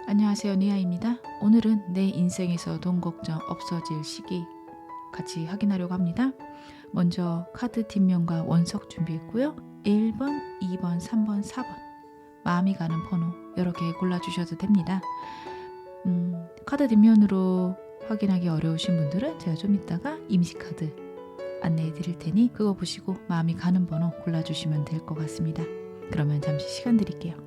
안녕하세요, 니아입니다. 오늘은 내 인생에서 돈 걱정 없어질 시기 같이 확인하려고 합니다. 먼저 카드 뒷면과 원석 준비했고요. 1번, 2번, 3번, 4번 마음이 가는 번호 여러 개 골라주셔도 됩니다. 카드 뒷면으로 확인하기 어려우신 분들은 제가 좀 이따가 임시카드 안내해 드릴 테니 그거 보시고 마음이 가는 번호 골라주시면 될 것 같습니다. 그러면 잠시 시간 드릴게요.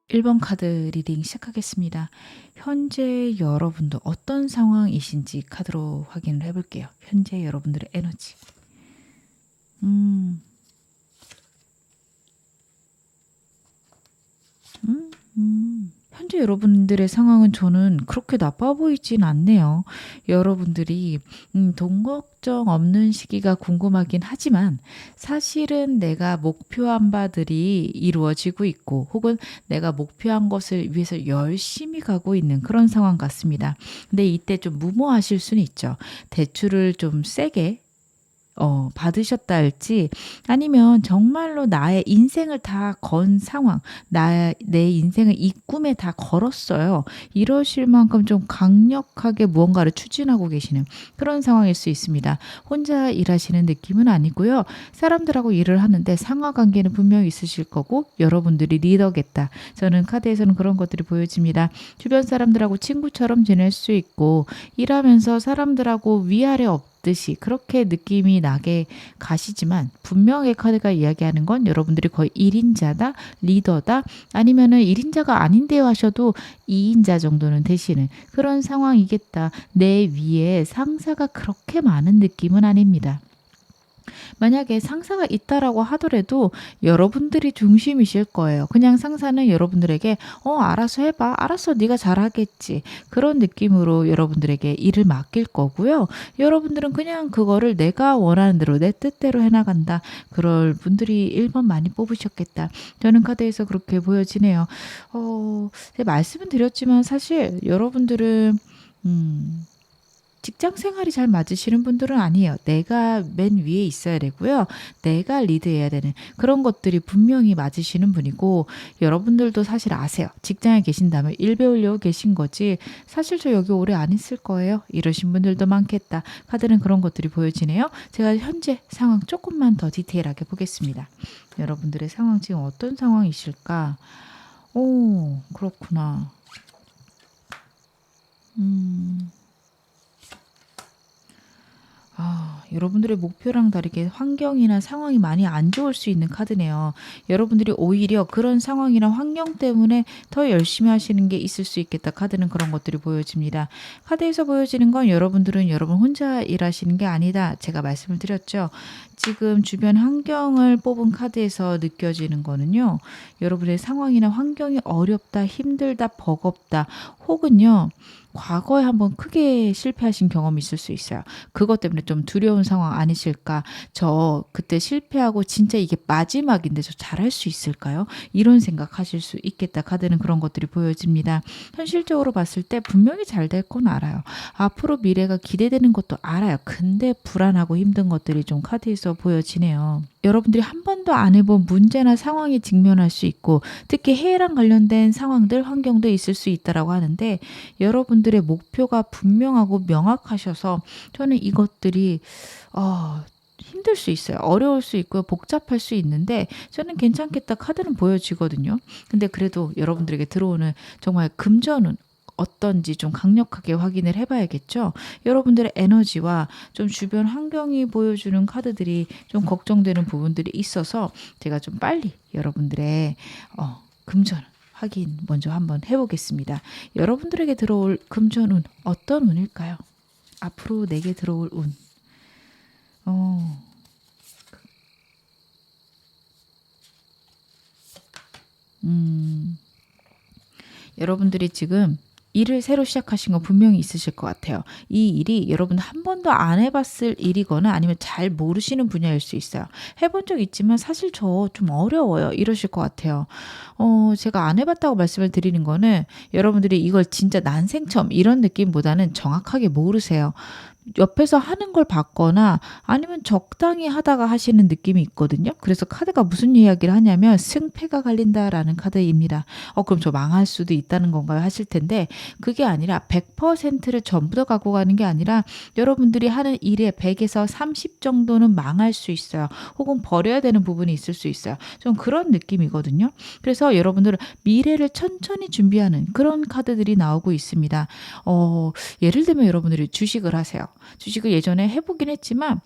1번 카드 리딩 시작하겠습니다. 현재 여러분도 어떤 상황이신지 카드로 확인을 해볼게요. 현재 여러분들의 에너지. 음, 현재 여러분들의 상황은 저는 그렇게 나빠 보이진 않네요. 여러분들이 돈 걱정 없는 시기가 궁금하긴 하지만 사실은 내가 목표한 바들이 이루어지고 있고 혹은 내가 목표한 것을 위해서 열심히 가고 있는 그런 상황 같습니다. 근데 이때 좀 무모하실 수는 있죠. 대출을 좀 세게 받으셨다 할지 아니면 정말로 나의 인생을 다 건 상황, 내 인생을 이 꿈에 다 걸었어요. 이러실 만큼 좀 강력하게 무언가를 추진하고 계시는 그런 상황일 수 있습니다. 혼자 일하시는 느낌은 아니고요. 사람들하고 일을 하는데 상하 관계는 분명히 있으실 거고 여러분들이 리더겠다. 저는 카드에서는 그런 것들이 보여집니다. 주변 사람들하고 친구처럼 지낼 수 있고 일하면서 사람들하고 위아래 듯이 그렇게 느낌이 나게 가시지만 분명히 카드가 이야기하는 건 여러분들이 거의 1인자다, 리더다, 아니면은 1인자가 아닌데요 하셔도 2인자 정도는 되시는 그런 상황이겠다. 내 위에 상사가 그렇게 많은 느낌은 아닙니다. 만약에 상사가 있다라고 하더라도 여러분들이 중심이실 거예요. 그냥 상사는 여러분들에게 알아서 해봐. 알았어. 네가 잘하겠지. 그런 느낌으로 여러분들에게 일을 맡길 거고요. 여러분들은 그냥 그거를 내가 원하는 대로 내 뜻대로 해나간다. 그럴 분들이 1번 많이 뽑으셨겠다. 저는 카드에서 그렇게 보여지네요. 제가 말씀은 드렸지만 사실 여러분들은 직장 생활이 잘 맞으시는 분들은 아니에요. 내가 맨 위에 있어야 되고요. 내가 리드해야 되는 그런 것들이 분명히 맞으시는 분이고 여러분들도 사실 아세요. 직장에 계신다면 일 배우려고 계신 거지 사실 저 여기 오래 안 있을 거예요. 이러신 분들도 많겠다. 카드는 그런 것들이 보여지네요. 제가 현재 상황 조금만 더 디테일하게 보겠습니다. 여러분들의 상황 지금 어떤 상황이실까? 오, 그렇구나. 여러분들의 목표랑 다르게 환경이나 상황이 많이 안 좋을 수 있는 카드네요. 여러분들이 오히려 그런 상황이나 환경 때문에 더 열심히 하시는 게 있을 수 있겠다. 카드는 그런 것들이 보여집니다. 카드에서 보여지는 건 여러분들은 여러분 혼자 일하시는 게 아니다. 제가 말씀을 드렸죠. 지금 주변 환경을 뽑은 카드에서 느껴지는 거는요. 여러분의 상황이나 환경이 어렵다, 힘들다, 버겁다, 혹은요. 과거에 한번 크게 실패하신 경험이 있을 수 있어요. 그것 때문에 좀 두려운 상황 아니실까? 저 그때 실패하고 진짜 이게 마지막인데 저 잘할 수 있을까요? 이런 생각하실 수 있겠다. 카드는 그런 것들이 보여집니다. 현실적으로 봤을 때 분명히 잘 될 건 알아요. 앞으로 미래가 기대되는 것도 알아요. 근데 불안하고 힘든 것들이 좀 카드에서 보여지네요. 여러분들이 한 번도 안 해본 문제나 상황에 직면할 수 있고 특히 해외랑 관련된 상황들, 환경도 있을 수 있다라고 하는데 여러분들의 목표가 분명하고 명확하셔서 저는 이것들이 힘들 수 있어요. 어려울 수 있고요. 복잡할 수 있는데 저는 괜찮겠다 카드는 보여지거든요. 근데 그래도 여러분들에게 들어오는 정말 금전운 어떤지 좀 강력하게 확인을 해봐야겠죠. 여러분들의 에너지와 좀 주변 환경이 보여주는 카드들이 좀 걱정되는 부분들이 있어서 제가 좀 빨리 여러분들의 금전 확인 먼저 한번 해보겠습니다. 여러분들에게 들어올 금전운 어떤 운일까요? 앞으로 내게 들어올 운. 어, 음, 여러분들이 지금 일을 새로 시작하신 거 분명히 있으실 것 같아요. 이 일이 여러분 한 번도 안 해봤을 일이거나 아니면 잘 모르시는 분야일 수 있어요. 해본 적 있지만 사실 저 좀 어려워요. 이러실 것 같아요. 제가 안 해봤다고 말씀을 드리는 거는 여러분들이 이걸 진짜 난생 처음 이런 느낌보다는 정확하게 모르세요. 옆에서 하는 걸 봤거나 아니면 적당히 하다가 하시는 느낌이 있거든요. 그래서 카드가 무슨 이야기를 하냐면 승패가 갈린다라는 카드입니다. 그럼 저 망할 수도 있다는 건가요? 하실 텐데 그게 아니라 100%를 전부 다 갖고 가는 게 아니라 여러분들이 하는 일의 100에서 30 정도는 망할 수 있어요. 혹은 버려야 되는 부분이 있을 수 있어요. 좀 그런 느낌이거든요. 그래서 여러분들은 미래를 천천히 준비하는 그런 카드들이 나오고 있습니다. 예를 들면 여러분들이 주식을 하세요. 주식을 예전에 해보긴 했지만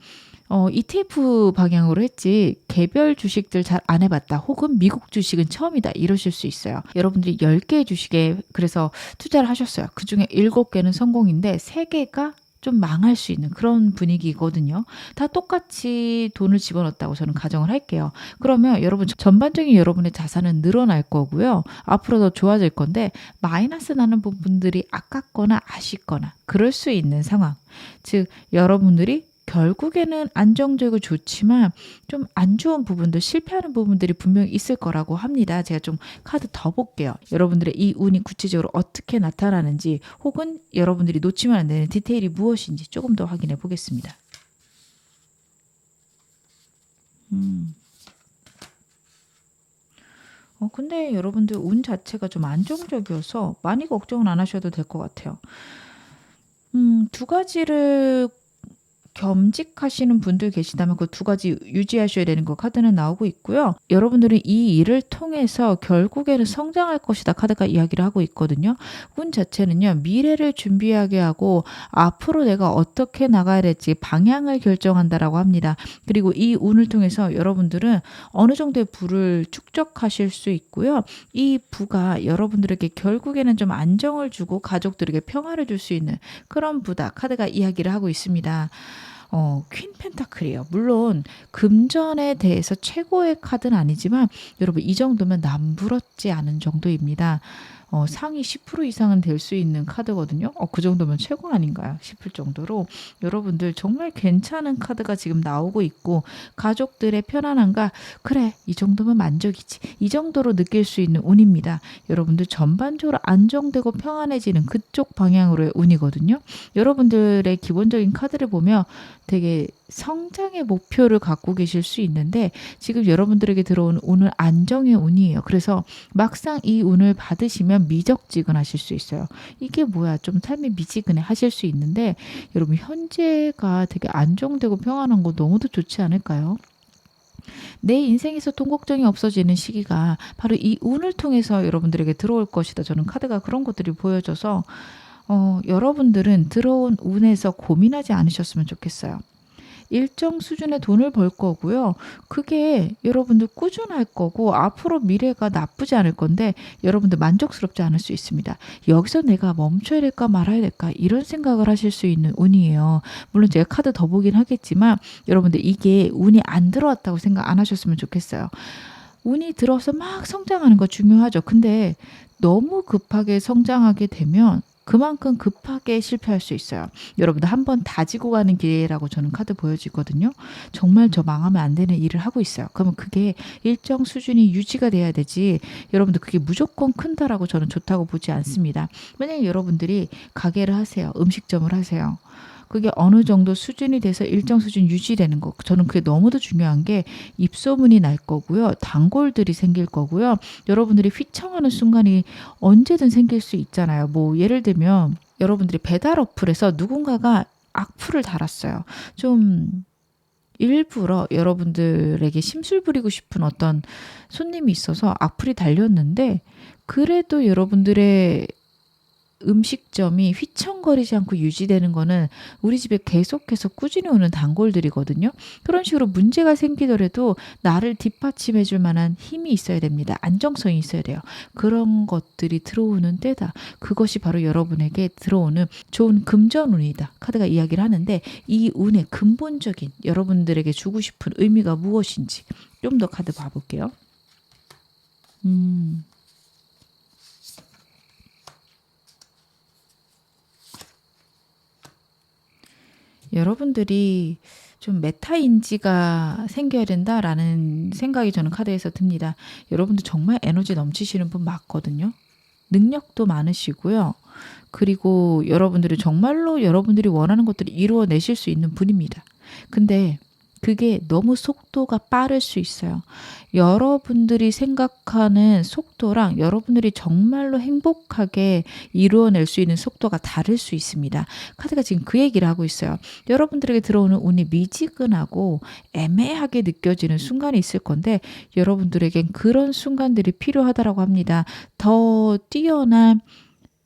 ETF 방향으로 했지 개별 주식들 잘 안 해봤다. 혹은 미국 주식은 처음이다. 이러실 수 있어요. 여러분들이 10개의 주식에 그래서 투자를 하셨어요. 그중에 7개는 성공인데 3개가 좀 망할 수 있는 그런 분위기거든요. 다 똑같이 돈을 집어넣었다고 저는 가정을 할게요. 그러면 여러분 전반적인 여러분의 자산은 늘어날 거고요. 앞으로 더 좋아질 건데 마이너스 나는 부분들이 아깝거나 아쉽거나 그럴 수 있는 상황. 즉 여러분들이 결국에는 안정적이고 좋지만 좀 안 좋은 부분들, 실패하는 부분들이 분명히 있을 거라고 합니다. 제가 좀 카드 더 볼게요. 여러분들의 이 운이 구체적으로 어떻게 나타나는지 혹은 여러분들이 놓치면 안 되는 디테일이 무엇인지 조금 더 확인해 보겠습니다. 근데 여러분들 운 자체가 좀 안정적이어서 많이 걱정은 안 하셔도 될 것 같아요. 두 가지를 겸직하시는 분들 계시다면 그 두 가지 유지하셔야 되는 거 카드는 나오고 있고요. 여러분들은 이 일을 통해서 결국에는 성장할 것이다 카드가 이야기를 하고 있거든요. 운 자체는요. 미래를 준비하게 하고 앞으로 내가 어떻게 나가야 될지 방향을 결정한다라고 합니다. 그리고 이 운을 통해서 여러분들은 어느 정도의 부를 축적하실 수 있고요. 이 부가 여러분들에게 결국에는 좀 안정을 주고 가족들에게 평화를 줄 수 있는 그런 부다 카드가 이야기를 하고 있습니다. 퀸 펜타클이에요. 물론 금전에 대해서 최고의 카드는 아니지만 여러분 이 정도면 남부럽지 않은 정도입니다. 상위 10% 이상은 될 수 있는 카드거든요. 그 정도면 최고 아닌가요? 싶을 정도로 여러분들 정말 괜찮은 카드가 지금 나오고 있고 가족들의 편안함과 그래 이 정도면 만족이지 이 정도로 느낄 수 있는 운입니다. 여러분들 전반적으로 안정되고 평안해지는 그쪽 방향으로의 운이거든요. 여러분들의 기본적인 카드를 보면 되게 성장의 목표를 갖고 계실 수 있는데 지금 여러분들에게 들어온 운은 안정의 운이에요. 그래서 막상 이 운을 받으시면 미적지근하실 수 있어요. 이게 뭐야 좀 삶이 미지근해 하실 수 있는데 여러분 현재가 되게 안정되고 평안한 거 너무도 좋지 않을까요? 내 인생에서 돈 걱정이 없어지는 시기가 바로 이 운을 통해서 여러분들에게 들어올 것이다. 저는 카드가 그런 것들이 보여져서 여러분들은 들어온 운에서 고민하지 않으셨으면 좋겠어요. 일정 수준의 돈을 벌 거고요. 그게 여러분들 꾸준할 거고 앞으로 미래가 나쁘지 않을 건데 여러분들 만족스럽지 않을 수 있습니다. 여기서 내가 멈춰야 될까 말아야 될까 이런 생각을 하실 수 있는 운이에요. 물론 제가 카드 더 보긴 하겠지만 여러분들 이게 운이 안 들어왔다고 생각 안 하셨으면 좋겠어요. 운이 들어서 막 성장하는 거 중요하죠. 근데 너무 급하게 성장하게 되면 그만큼 급하게 실패할 수 있어요. 여러분들 한번 다지고 가는 기회라고 저는 카드 보여지거든요. 정말 저 망하면 안 되는 일을 하고 있어요. 그러면 그게 일정 수준이 유지가 돼야 되지 여러분들 그게 무조건 큰다라고 저는 좋다고 보지 않습니다. 만약에 여러분들이 가게를 하세요. 음식점을 하세요. 그게 어느 정도 수준이 돼서 일정 수준 유지되는 거. 저는 그게 너무도 중요한 게 입소문이 날 거고요. 단골들이 생길 거고요. 여러분들이 휘청하는 순간이 언제든 생길 수 있잖아요. 뭐 예를 들면 여러분들이 배달 어플에서 누군가가 악플을 달았어요. 좀 일부러 여러분들에게 심술 부리고 싶은 어떤 손님이 있어서 악플이 달렸는데 그래도 여러분들의 음식점이 휘청거리지 않고 유지되는 거는 우리 집에 계속해서 꾸준히 오는 단골들이거든요. 그런 식으로 문제가 생기더라도 나를 뒷받침해 줄 만한 힘이 있어야 됩니다. 안정성이 있어야 돼요. 그런 것들이 들어오는 때다. 그것이 바로 여러분에게 들어오는 좋은 금전운이다. 카드가 이야기를 하는데 이 운의 근본적인 여러분들에게 주고 싶은 의미가 무엇인지 좀 더 카드 봐볼게요. 여러분들이 좀 메타인지가 생겨야 된다라는 생각이 저는 카드에서 듭니다. 여러분들 정말 에너지 넘치시는 분 맞거든요. 능력도 많으시고요. 그리고 여러분들이 정말로 여러분들이 원하는 것들을 이루어내실 수 있는 분입니다. 근데 그게 너무 속도가 빠를 수 있어요. 여러분들이 생각하는 속도랑 여러분들이 정말로 행복하게 이루어낼 수 있는 속도가 다를 수 있습니다. 카드가 지금 그 얘기를 하고 있어요. 여러분들에게 들어오는 운이 미지근하고 애매하게 느껴지는 순간이 있을 건데 여러분들에겐 그런 순간들이 필요하다고 합니다. 더 뛰어난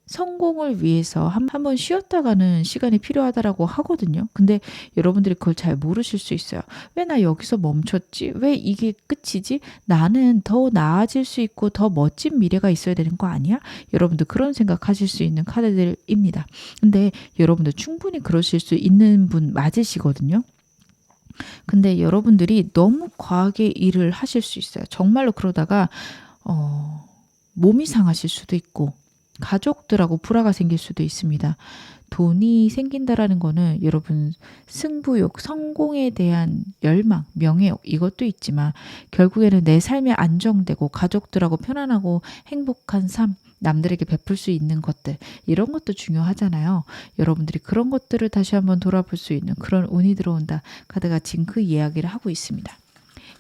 성공을 위해서 한번 쉬었다 가는 시간이 필요하다라고 하거든요. 근데 여러분들이 그걸 잘 모르실 수 있어요. 왜 나 여기서 멈췄지? 왜 이게 끝이지? 나는 더 나아질 수 있고 더 멋진 미래가 있어야 되는 거 아니야? 여러분들 그런 생각하실 수 있는 카드들입니다. 근데 여러분들 충분히 그러실 수 있는 분 맞으시거든요. 근데 여러분들이 너무 과하게 일을 하실 수 있어요. 정말로 그러다가 몸이 상하실 수도 있고 가족들하고 불화가 생길 수도 있습니다. 돈이 생긴다라는 거는 여러분 승부욕, 성공에 대한 열망, 명예욕 이것도 있지만 결국에는 내 삶이 안정되고 가족들하고 편안하고 행복한 삶, 남들에게 베풀 수 있는 것들 이런 것도 중요하잖아요. 여러분들이 그런 것들을 다시 한번 돌아볼 수 있는 그런 운이 들어온다. 카드가 지금 그 이야기를 하고 있습니다.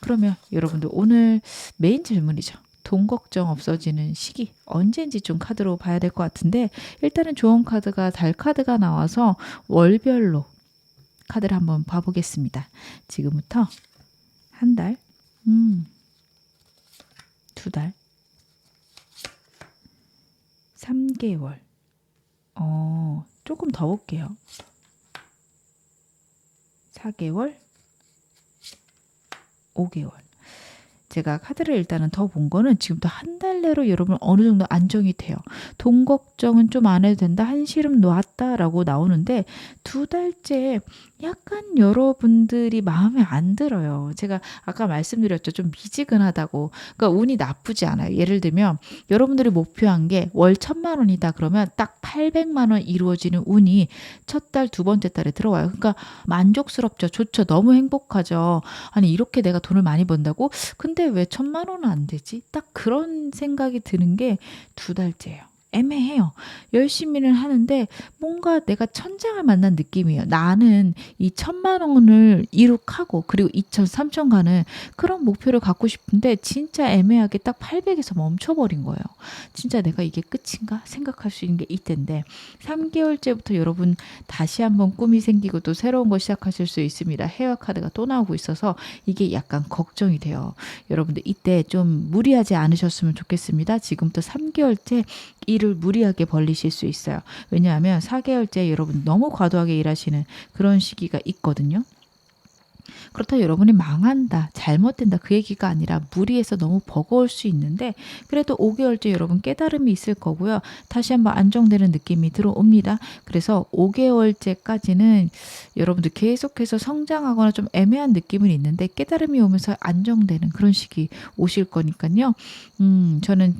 그러면 여러분들 오늘 메인 질문이죠. 돈 걱정 없어지는 시기 언제인지 좀 카드로 봐야 될 것 같은데 일단은 좋은 카드가 달 카드가 나와서 월별로 카드를 한번 봐보겠습니다. 지금부터 한 달, 두 달, 3개월, 조금 더 볼게요. 4개월, 5개월. 제가 카드를 일단은 더 본 거는 지금부터 한 달 내로 여러분 어느 정도 안정이 돼요. 돈 걱정은 좀 안 해도 된다. 한시름 놓았다라고 나오는데 두 달째 약간 여러분들이 마음에 안 들어요. 제가 아까 말씀드렸죠. 좀 미지근하다고. 그러니까 운이 나쁘지 않아요. 예를 들면 여러분들이 목표한 게 월 1,000만 원이다 그러면 딱 800만 원 이루어지는 운이 첫 달, 두 번째 달에 들어와요. 그러니까 만족스럽죠. 좋죠. 너무 행복하죠. 아니 이렇게 내가 돈을 많이 번다고? 근데 왜 1,000만 원은 안 되지? 딱 그런 생각이 드는 게 두 달째예요. 애매해요. 열심히는 하는데 뭔가 내가 천장을 만난 느낌이에요. 나는 이 1,000만 원을 이룩하고 그리고 2천, 3천 가는 그런 목표를 갖고 싶은데 진짜 애매하게 딱 800에서 멈춰버린 거예요. 진짜 내가 이게 끝인가 생각할 수 있는 게 이때인데 3개월째부터 여러분 다시 한번 꿈이 생기고 또 새로운 거 시작하실 수 있습니다. 해외 카드가 또 나오고 있어서 이게 약간 걱정이 돼요. 여러분들 이때 좀 무리하지 않으셨으면 좋겠습니다. 지금부터 3개월째 일을 무리하게 벌리실 수 있어요. 왜냐하면 4개월째 여러분 너무 과도하게 일하시는 그런 시기가 있거든요. 그렇다고 여러분이 망한다, 잘못된다 그 얘기가 아니라 무리해서 너무 버거울 수 있는데 그래도 5개월째 여러분 깨달음이 있을 거고요. 다시 한번 안정되는 느낌이 들어옵니다. 그래서 5개월째까지는 여러분들 계속해서 성장하거나 좀 애매한 느낌은 있는데 깨달음이 오면서 안정되는 그런 시기 오실 거니까요. 저는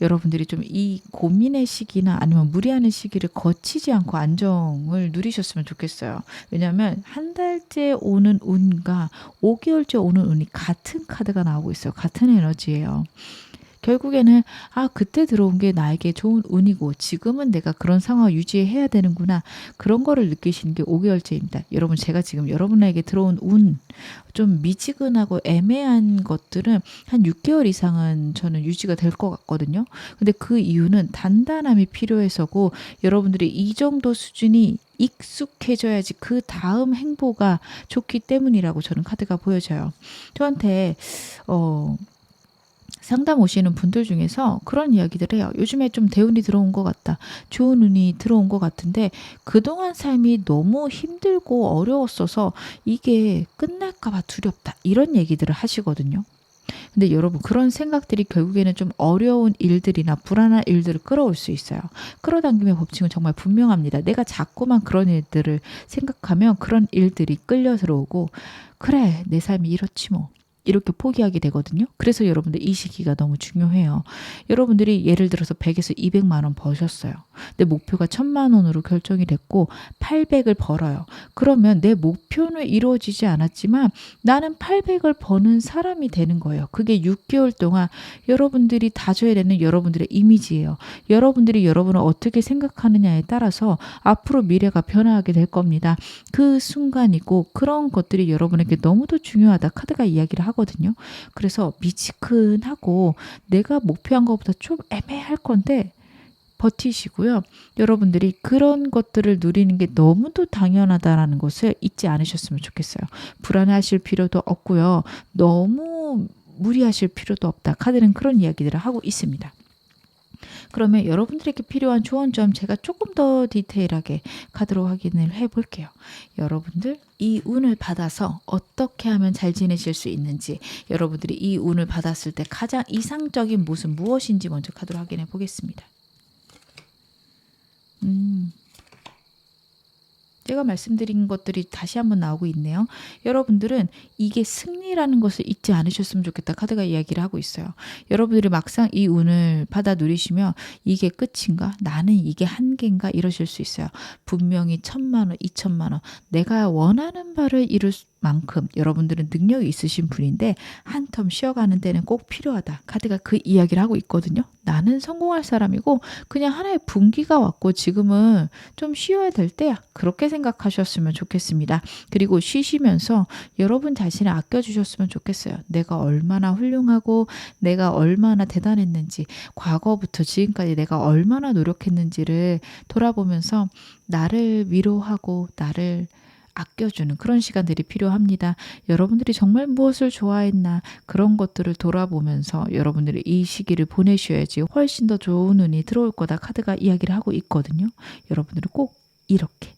여러분들이 좀 이 고민의 시기나 아니면 무리하는 시기를 거치지 않고 안정을 누리셨으면 좋겠어요. 왜냐하면 한 달째 오는 운과 5개월째 오는 운이 같은 카드가 나오고 있어요. 같은 에너지예요. 결국에는 그때 들어온 게 나에게 좋은 운이고 지금은 내가 그런 상황을 유지해야 되는구나. 그런 거를 느끼시는 게 5개월째입니다. 여러분 제가 지금 여러분에게 들어온 운, 좀 미지근하고 애매한 것들은 한 6개월 이상은 저는 유지가 될 것 같거든요. 근데 그 이유는 단단함이 필요해서고 여러분들이 이 정도 수준이 익숙해져야지 그 다음 행보가 좋기 때문이라고 저는 카드가 보여져요. 저한테 상담 오시는 분들 중에서 그런 이야기들 해요. 요즘에 좀 대운이 들어온 것 같다. 좋은 운이 들어온 것 같은데 그동안 삶이 너무 힘들고 어려웠어서 이게 끝날까 봐 두렵다. 이런 얘기들을 하시거든요. 근데 여러분 그런 생각들이 결국에는 좀 어려운 일들이나 불안한 일들을 끌어올 수 있어요. 끌어당김의 법칙은 정말 분명합니다. 내가 자꾸만 그런 일들을 생각하면 그런 일들이 끌려 들어오고 그래 내 삶이 이렇지 뭐. 이렇게 포기하게 되거든요. 그래서 여러분들 이 시기가 너무 중요해요. 여러분들이 예를 들어서 100에서 200만 원 버셨어요. 내 목표가 1000만 원으로 결정이 됐고 800을 벌어요. 그러면 내 목표는 이루어지지 않았지만 나는 800을 버는 사람이 되는 거예요. 그게 6개월 동안 여러분들이 다져야 되는 여러분들의 이미지예요. 여러분들이 여러분을 어떻게 생각하느냐에 따라서 앞으로 미래가 변화하게 될 겁니다. 그 순간이고 그런 것들이 여러분에게 너무도 중요하다. 카드가 이야기를 하거든요. 그래서 미지근하고 내가 목표한 것보다 좀 애매할 건데 버티시고요. 여러분들이 그런 것들을 누리는 게 너무도 당연하다라는 것을 잊지 않으셨으면 좋겠어요. 불안해하실 필요도 없고요. 너무 무리하실 필요도 없다. 카드는 그런 이야기들을 하고 있습니다. 그러면 여러분들에게 필요한 조언점 제가 조금 더 디테일하게 카드로 확인을 해볼게요. 여러분들 이 운을 받아서 어떻게 하면 잘 지내실 수 있는지 여러분들이 이 운을 받았을 때 가장 이상적인 모습 무엇인지 먼저 카드로 확인해 보겠습니다. 제가 말씀드린 것들이 다시 한번 나오고 있네요. 여러분들은 이게 승리라는 것을 잊지 않으셨으면 좋겠다. 카드가 이야기를 하고 있어요. 여러분들이 막상 이 운을 받아 누리시면 이게 끝인가? 나는 이게 한계인가? 이러실 수 있어요. 분명히 1000만 원, 2000만 원 내가 원하는 바를 이룰 만큼 여러분들은 능력이 있으신 분인데 한 텀 쉬어가는 데는 꼭 필요하다. 카드가 그 이야기를 하고 있거든요. 나는 성공할 사람이고 그냥 하나의 분기가 왔고 지금은 좀 쉬어야 될 때야. 그렇게 생각하셨으면 좋겠습니다. 그리고 쉬시면서 여러분 자신을 아껴주셨으면 좋겠어요. 내가 얼마나 훌륭하고 내가 얼마나 대단했는지 과거부터 지금까지 내가 얼마나 노력했는지를 돌아보면서 나를 위로하고 나를 아껴주는 그런 시간들이 필요합니다. 여러분들이 정말 무엇을 좋아했나 그런 것들을 돌아보면서 여러분들이 이 시기를 보내셔야지 훨씬 더 좋은 운이 들어올 거다. 카드가 이야기를 하고 있거든요. 여러분들은 꼭 이렇게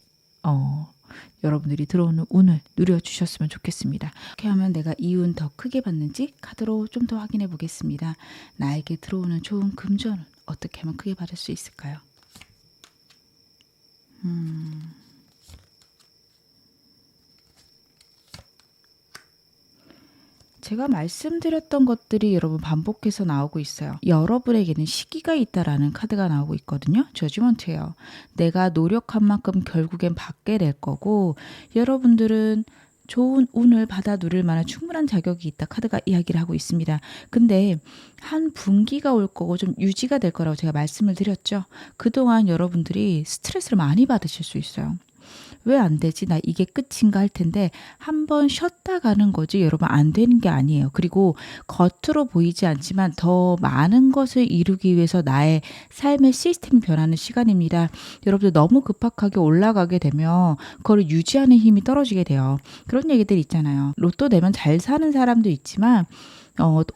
여러분들이 들어오는 운을 누려주셨으면 좋겠습니다. 어떻게 하면 내가 이 운 더 크게 받는지 카드로 좀 더 확인해 보겠습니다. 나에게 들어오는 좋은 금전운 어떻게 하면 크게 받을 수 있을까요? 제가 말씀드렸던 것들이 여러분 반복해서 나오고 있어요. 여러분에게는 시기가 있다라는 카드가 나오고 있거든요. 저지먼트예요. 내가 노력한 만큼 결국엔 받게 될 거고 여러분들은 좋은 운을 받아 누릴 만한 충분한 자격이 있다. 카드가 이야기를 하고 있습니다. 근데 한 분기가 올 거고 좀 유지가 될 거라고 제가 말씀을 드렸죠. 그동안 여러분들이 스트레스를 많이 받으실 수 있어요. 왜 안 되지? 나 이게 끝인가 할 텐데 한번 쉬었다 가는 거지 여러분 안 되는 게 아니에요. 그리고 겉으로 보이지 않지만 더 많은 것을 이루기 위해서 나의 삶의 시스템이 변하는 시간입니다. 여러분들 너무 급박하게 올라가게 되면 그걸 유지하는 힘이 떨어지게 돼요. 그런 얘기들 있잖아요. 로또 내면 잘 사는 사람도 있지만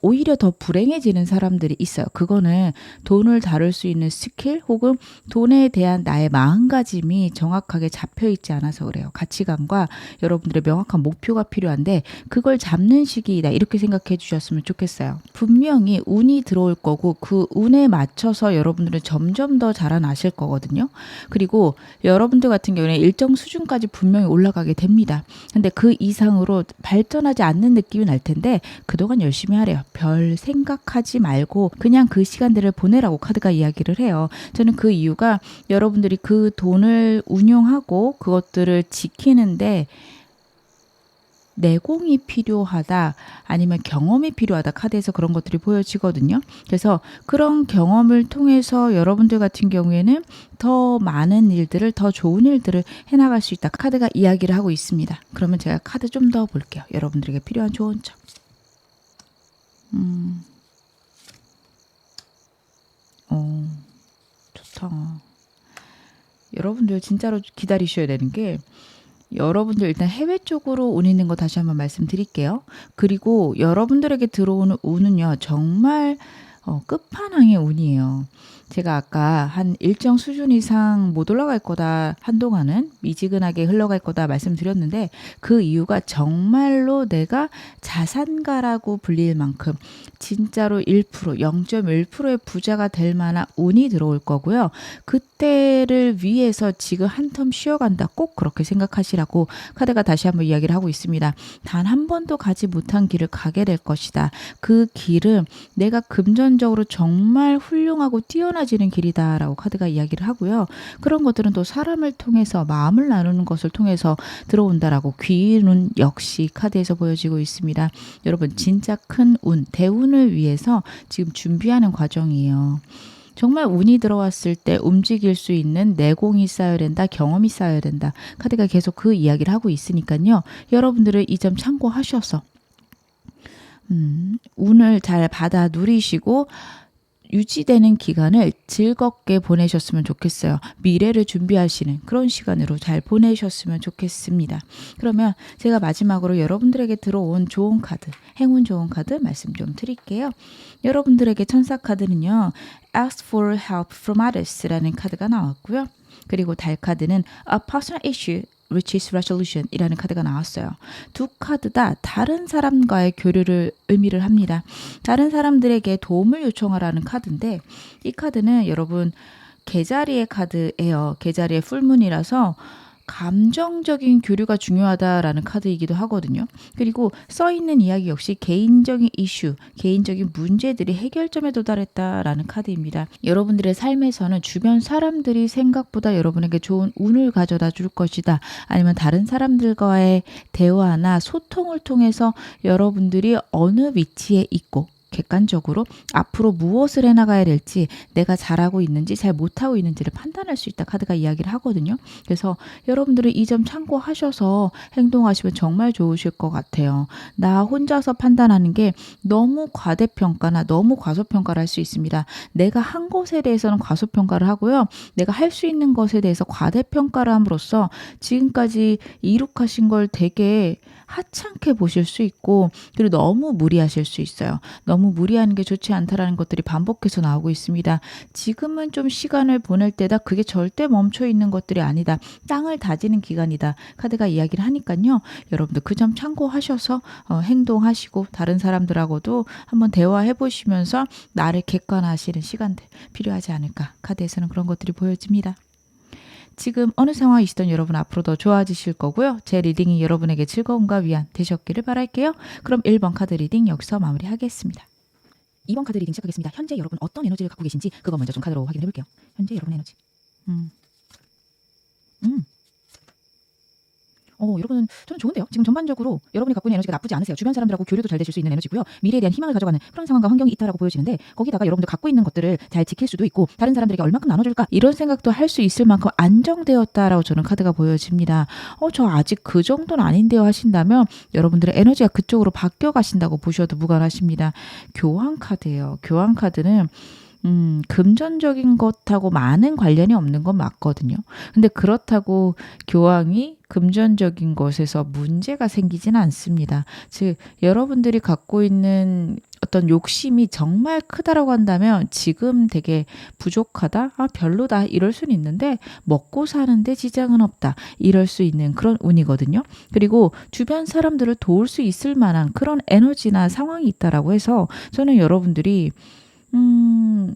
오히려 더 불행해지는 사람들이 있어요. 그거는 돈을 다룰 수 있는 스킬 혹은 돈에 대한 나의 마음가짐이 정확하게 잡혀 있지 않아서 그래요. 가치관과 여러분들의 명확한 목표가 필요한데 그걸 잡는 시기이다. 이렇게 생각해 주셨으면 좋겠어요. 분명히 운이 들어올 거고 그 운에 맞춰서 여러분들은 점점 더 자라나실 거거든요. 그리고 여러분들 같은 경우는 일정 수준까지 분명히 올라가게 됩니다. 근데 그 이상으로 발전하지 않는 느낌이 날 텐데 그동안 열심히 하래요. 별 생각하지 말고 그냥 그 시간들을 보내라고 카드가 이야기를 해요. 저는 그 이유가 여러분들이 그 돈을 운용하고 그것들을 지키는데 내공이 필요하다 아니면 경험이 필요하다 카드에서 그런 것들이 보여지거든요. 그래서 그런 경험을 통해서 여러분들 같은 경우에는 더 많은 일들을 더 좋은 일들을 해나갈 수 있다. 카드가 이야기를 하고 있습니다. 그러면 제가 카드 좀 더 볼게요. 여러분들에게 필요한 조언 점. 좋다. 여러분들 진짜로 기다리셔야 되는 게 여러분들 일단 해외 쪽으로 운 있는 거 다시 한번 말씀드릴게요. 그리고 여러분들에게 들어오는 운은요, 정말 끝판왕의 운이에요. 제가 아까 한 일정 수준 이상 못 올라갈 거다, 한동안은 미지근하게 흘러갈 거다 말씀드렸는데, 그 이유가 정말로 내가 자산가라고 불릴 만큼 진짜로 1%, 0.1%의 부자가 될 만한 운이 들어올 거고요. 그때를 위해서 지금 한 텀 쉬어간다, 꼭 그렇게 생각하시라고 카드가 다시 한번 이야기를 하고 있습니다. 단 한 번도 가지 못한 길을 가게 될 것이다. 그 길은 내가 금전적으로 정말 훌륭하고 뛰어나지는 길이다라고 카드가 이야기를 하고요. 그런 것들은 또 사람을 통해서, 마음을 나누는 것을 통해서 들어온다라고 귀는 역시 카드에서 보여지고 있습니다. 여러분, 진짜 큰 운, 대운을 위해서 지금 준비하는 과정이에요. 정말 운이 들어왔을 때 움직일 수 있는 내공이 쌓여야 된다, 경험이 쌓여야 된다. 카드가 계속 그 이야기를 하고 있으니까요. 여러분들은 이 점 참고하셔서 운을 잘 받아 누리시고 유지되는 기간을 즐겁게 보내셨으면 좋겠어요. 미래를 준비하시는 그런 시간으로 잘 보내셨으면 좋겠습니다. 그러면 제가 마지막으로 여러분들에게 들어온 좋은 카드, 행운 좋은 카드 말씀 좀 드릴게요. 여러분들에게 천사 카드는요, Ask for help from others라는 카드가 나왔고요. 그리고 달 카드는 A personal issue which is resolution 이라는 카드가 나왔어요. 두 카드 다 다른 사람과의 교류를 의미를 합니다. 다른 사람들에게 도움을 요청하라는 카드인데, 이 카드는 여러분 개자리의 카드예요. 개자리의 풀문이라서 감정적인 교류가 중요하다라는 카드이기도 하거든요. 그리고 써있는 이야기 역시 개인적인 이슈, 개인적인 문제들이 해결점에 도달했다라는 카드입니다. 여러분들의 삶에서는 주변 사람들이 생각보다 여러분에게 좋은 운을 가져다 줄 것이다. 아니면 다른 사람들과의 대화나 소통을 통해서 여러분들이 어느 위치에 있고 객관적으로 앞으로 무엇을 해나가야 될지, 내가 잘하고 있는지 잘 못하고 있는지를 판단할 수 있다 카드가 이야기를 하거든요. 그래서 여러분들은 이 점 참고하셔서 행동하시면 정말 좋으실 것 같아요. 나 혼자서 판단하는 게 너무 과대평가나 너무 과소평가를 할 수 있습니다. 내가 한 것에 대해서는 과소평가를 하고요. 내가 할 수 있는 것에 대해서 과대평가를 함으로써 지금까지 이룩하신 걸 되게 하찮게 보실 수 있고, 그리고 너무 무리하실 수 있어요. 너무 무리하는 게 좋지 않다라는 것들이 반복해서 나오고 있습니다. 지금은 좀 시간을 보낼 때다. 그게 절대 멈춰 있는 것들이 아니다. 땅을 다지는 기간이다. 카드가 이야기를 하니까요. 여러분들 그 점 참고하셔서 행동하시고 다른 사람들하고도 한번 대화해 보시면서 나를 객관화하시는 시간들 필요하지 않을까. 카드에서는 그런 것들이 보여집니다. 지금 어느 상황이시든 여러분 앞으로 더 좋아지실 거고요. 제 리딩이 여러분에게 즐거움과 위안 되셨기를 바랄게요. 그럼 1번 카드 리딩 여기서 마무리하겠습니다. 2번 카드 리딩 시작하겠습니다. 현재 여러분 어떤 에너지를 갖고 계신지 그거 먼저 좀 카드로 확인해 볼게요. 현재 여러분의 에너지. 여러분은 저는 좋은데요. 지금 전반적으로 여러분이 갖고 있는 에너지가 나쁘지 않으세요. 주변 사람들하고 교류도 잘 되실 수 있는 에너지고요. 미래에 대한 희망을 가져가는 그런 상황과 환경이 있다라고 보여지는데, 거기다가 여러분들 갖고 있는 것들을 잘 지킬 수도 있고 다른 사람들에게 얼마큼 나눠줄까 이런 생각도 할 수 있을 만큼 안정되었다라고 저는 카드가 보여집니다. 저 아직 그 정도는 아닌데요 하신다면 여러분들의 에너지가 그쪽으로 바뀌어 가신다고 보셔도 무관하십니다. 교환 카드예요. 교환 카드는 금전적인 것하고 많은 관련이 없는 건 맞거든요. 근데 그렇다고 교황이 금전적인 것에서 문제가 생기지는 않습니다. 즉, 여러분들이 갖고 있는 어떤 욕심이 정말 크다라고 한다면 지금 되게 부족하다, 별로다 이럴 수는 있는데 먹고 사는데 지장은 없다 이럴 수 있는 그런 운이거든요. 그리고 주변 사람들을 도울 수 있을 만한 그런 에너지나 상황이 있다라고 해서 저는 여러분들이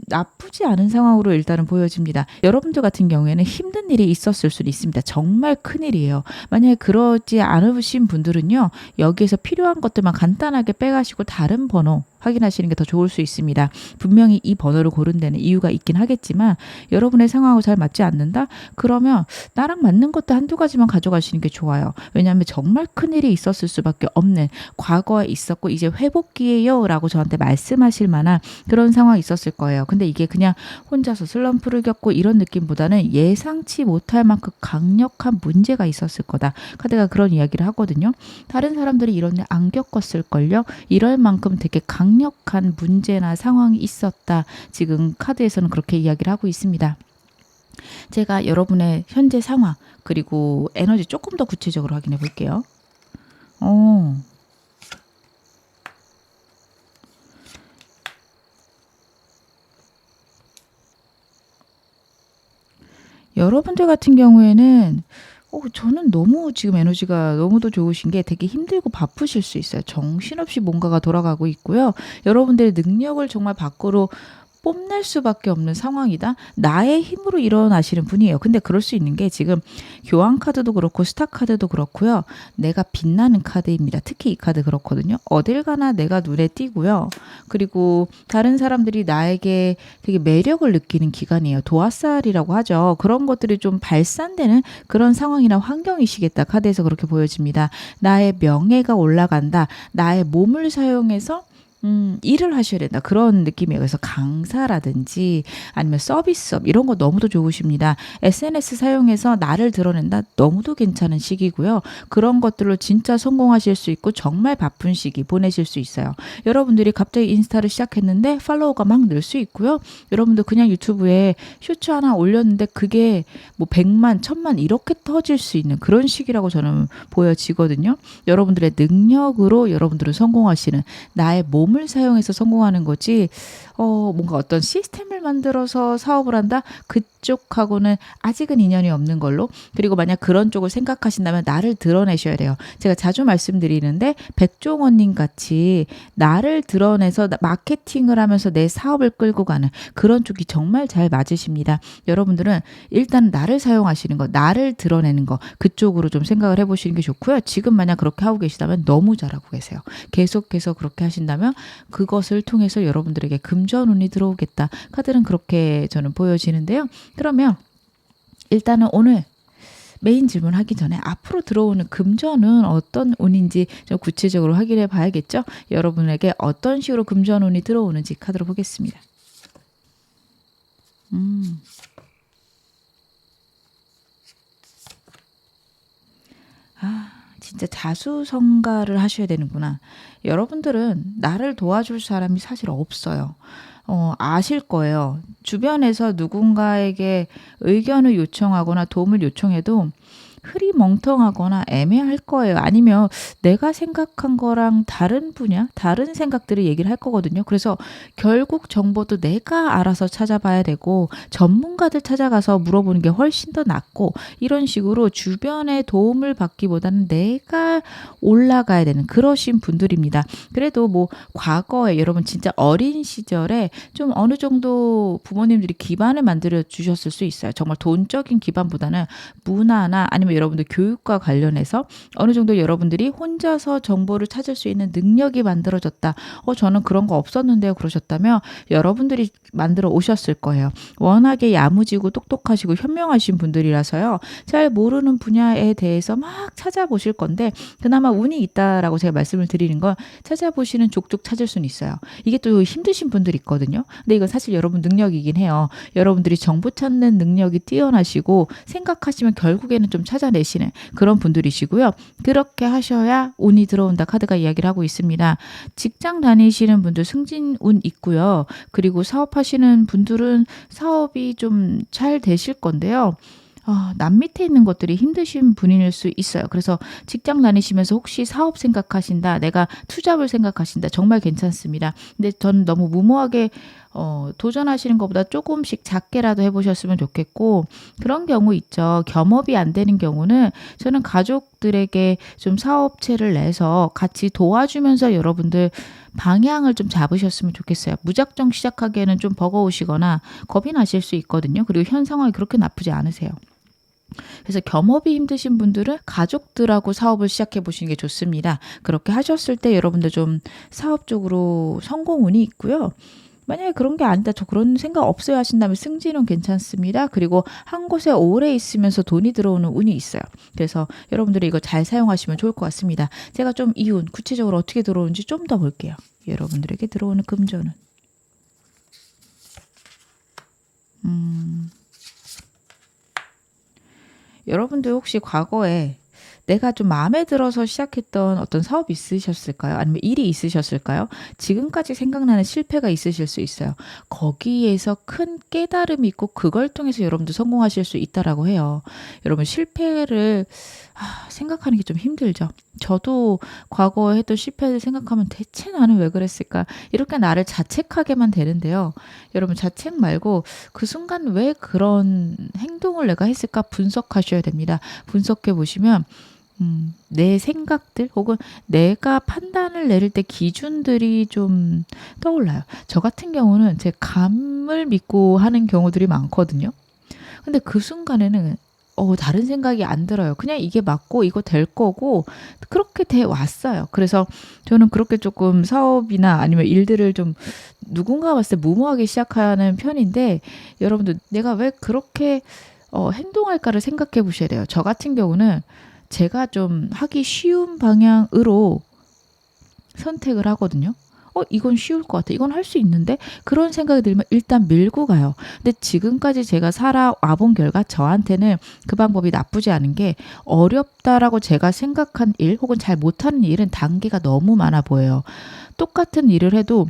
나쁘지 않은 상황으로 일단은 보여집니다. 여러분들 같은 경우에는 힘든 일이 있었을 수도 있습니다. 정말 큰일이에요. 만약에 그러지 않으신 분들은요, 여기에서 필요한 것들만 간단하게 빼가시고 다른 번호 확인하시는 게 더 좋을 수 있습니다. 분명히 이 번호를 고른 데는 이유가 있긴 하겠지만 여러분의 상황하고 잘 맞지 않는다? 그러면 나랑 맞는 것도 한두 가지만 가져가시는 게 좋아요. 왜냐하면 정말 큰일이 있었을 수밖에 없는, 과거에 있었고 이제 회복기예요 라고 저한테 말씀하실 만한 그런 상황이 있었을 거예요. 근데 이게 그냥 혼자서 슬럼프를 겪고 이런 느낌보다는 예상치 못할 만큼 강력한 문제가 있었을 거다. 카드가 그런 이야기를 하거든요. 다른 사람들이 이런 일 안 겪었을걸요. 이럴 만큼 되게 강력한 문제나 상황이 있었다. 지금 카드에서는 그렇게 이야기를 하고 있습니다. 제가 여러분의 현재 상황 그리고 에너지 조금 더 구체적으로 확인해 볼게요. 어. 여러분들 같은 경우에는 저는 너무 지금 에너지가 너무도 좋으신 게 되게 힘들고 바쁘실 수 있어요. 정신없이 뭔가가 돌아가고 있고요. 여러분들의 능력을 정말 밖으로 뽐낼 수밖에 없는 상황이다. 나의 힘으로 일어나시는 분이에요. 근데 그럴 수 있는 게 지금 교환 카드도 그렇고 스타 카드도 그렇고요. 내가 빛나는 카드입니다. 특히 이 카드 그렇거든요. 어딜 가나 내가 눈에 띄고요. 그리고 다른 사람들이 나에게 되게 매력을 느끼는 기간이에요. 도화살이라고 하죠. 그런 것들이 좀 발산되는 그런 상황이나 환경이시겠다. 카드에서 그렇게 보여집니다. 나의 명예가 올라간다. 나의 몸을 사용해서 일을 하셔야 된다. 그런 느낌이에요. 그래서 강사라든지 아니면 서비스업 이런 거 너무도 좋으십니다. SNS 사용해서 나를 드러낸다. 너무도 괜찮은 시기고요. 그런 것들로 진짜 성공하실 수 있고 정말 바쁜 시기 보내실 수 있어요. 여러분들이 갑자기 인스타를 시작했는데 팔로워가 막 늘 수 있고요. 여러분들 그냥 유튜브에 쇼츠 하나 올렸는데 그게 뭐 100만, 1000만 이렇게 터질 수 있는 그런 시기라고 저는 보여지거든요. 여러분들의 능력으로 여러분들은 성공하시는 나의 몸을 사용해서 성공하는 거지 뭔가 어떤 시스템을 만들어서 사업을 한다? 그쪽하고는 아직은 인연이 없는 걸로. 그리고 만약 그런 쪽을 생각하신다면 나를 드러내셔야 돼요. 제가 자주 말씀드리는데 백종원님 같이 나를 드러내서 마케팅을 하면서 내 사업을 끌고 가는 그런 쪽이 정말 잘 맞으십니다. 여러분들은 일단 나를 사용하시는 거, 나를 드러내는 거 그쪽으로 좀 생각을 해보시는 게 좋고요. 지금 만약 그렇게 하고 계시다면 너무 잘하고 계세요. 계속해서 그렇게 하신다면 그것을 통해서 여러분들에게 금전운이 들어오겠다. 카드는 그렇게 저는 보여지는데요. 그러면 일단은 오늘 메인 질문하기 전에 앞으로 들어오는 금전은 어떤 운인지 좀 구체적으로 확인해 봐야겠죠? 여러분에게 어떤 식으로 금전운이 들어오는지 카드로 보겠습니다. 진짜 자수성가를 하셔야 되는구나. 여러분들은 나를 도와줄 사람이 사실 없어요. 아실 거예요. 주변에서 누군가에게 의견을 요청하거나 도움을 요청해도 흐리멍텅하거나 애매할 거예요. 아니면 내가 생각한 거랑 다른 분야, 다른 생각들을 얘기를 할 거거든요. 그래서 결국 정보도 내가 알아서 찾아봐야 되고 전문가들 찾아가서 물어보는 게 훨씬 더 낫고 이런 식으로 주변의 도움을 받기보다는 내가 올라가야 되는 그러신 분들입니다. 그래도 뭐 과거에 여러분 진짜 어린 시절에 좀 어느 정도 부모님들이 기반을 만들어 주셨을 수 있어요. 정말 돈적인 기반보다는 문화나 아니면 여러분들 교육과 관련해서 어느 정도 여러분들이 혼자서 정보를 찾을 수 있는 능력이 만들어졌다. 저는 그런 거 없었는데요. 그러셨다면 여러분들이 만들어 오셨을 거예요. 워낙에 야무지고 똑똑하시고 현명하신 분들이라서요. 잘 모르는 분야에 대해서 막 찾아보실 건데 그나마 운이 있다라고 제가 말씀을 드리는 건 찾아보시는 족족 찾을 수는 있어요. 이게 또 힘드신 분들이 있거든요. 근데 이건 사실 여러분 능력이긴 해요. 여러분들이 정보 찾는 능력이 뛰어나시고 생각하시면 결국에는 좀 찾아내시는 그런 분들이시고요. 그렇게 하셔야 운이 들어온다 카드가 이야기를 하고 있습니다. 직장 다니시는 분들 승진운 있고요. 그리고 사업하시는 분들은 사업이 좀 잘 되실 건데요. 남 밑에 있는 것들이 힘드신 분일 수 있어요. 그래서 직장 다니시면서 혹시 사업 생각하신다, 내가 투잡을 생각하신다, 정말 괜찮습니다. 근데 저는 너무 무모하게 도전하시는 것보다 조금씩 작게라도 해보셨으면 좋겠고 그런 경우 있죠. 겸업이 안 되는 경우는 저는 가족들에게 좀 사업체를 내서 같이 도와주면서 여러분들 방향을 좀 잡으셨으면 좋겠어요. 무작정 시작하기에는 좀 버거우시거나 겁이 나실 수 있거든요. 그리고 현 상황이 그렇게 나쁘지 않으세요. 그래서 겸업이 힘드신 분들은 가족들하고 사업을 시작해 보시는 게 좋습니다. 그렇게 하셨을 때 여러분들 좀 사업적으로 성공운이 있고요. 만약에 그런 게 아니다, 저 그런 생각 없어요 하신다면 승진은 괜찮습니다. 그리고 한 곳에 오래 있으면서 돈이 들어오는 운이 있어요. 그래서 여러분들이 이거 잘 사용하시면 좋을 것 같습니다. 제가 좀 이 운 구체적으로 어떻게 들어오는지 좀 더 볼게요. 여러분들에게 들어오는 금전은. 여러분들 혹시 과거에 내가 좀 마음에 들어서 시작했던 어떤 사업이 있으셨을까요? 아니면 일이 있으셨을까요? 지금까지 생각나는 실패가 있으실 수 있어요. 거기에서 큰 깨달음이 있고 그걸 통해서 여러분도 성공하실 수 있다라고 해요. 여러분 실패를 생각하는 게 좀 힘들죠. 저도 과거에 했던 실패를 생각하면 대체 나는 왜 그랬을까? 이렇게 나를 자책하게만 되는데요. 여러분 자책 말고 그 순간 왜 그런 행동을 내가 했을까 분석하셔야 됩니다. 분석해 보시면 내 생각들 혹은 내가 판단을 내릴 때 기준들이 좀 떠올라요. 저 같은 경우는 제 감을 믿고 하는 경우들이 많거든요. 근데 그 순간에는 다른 생각이 안 들어요. 그냥 이게 맞고 이거 될 거고 그렇게 돼 왔어요. 그래서 저는 그렇게 조금 사업이나 아니면 일들을 좀 누군가 봤을 때 무모하게 시작하는 편인데 여러분들 내가 왜 그렇게 행동할까를 생각해 보셔야 돼요. 저 같은 경우는 제가 좀 하기 쉬운 방향으로 선택을 하거든요. 이건 쉬울 것 같아. 이건 할 수 있는데? 그런 생각이 들면 일단 밀고 가요. 근데 지금까지 제가 살아와 본 결과 저한테는 그 방법이 나쁘지 않은 게 어렵다라고 제가 생각한 일 혹은 잘 못하는 일은 단계가 너무 많아 보여요. 똑같은 일을 해도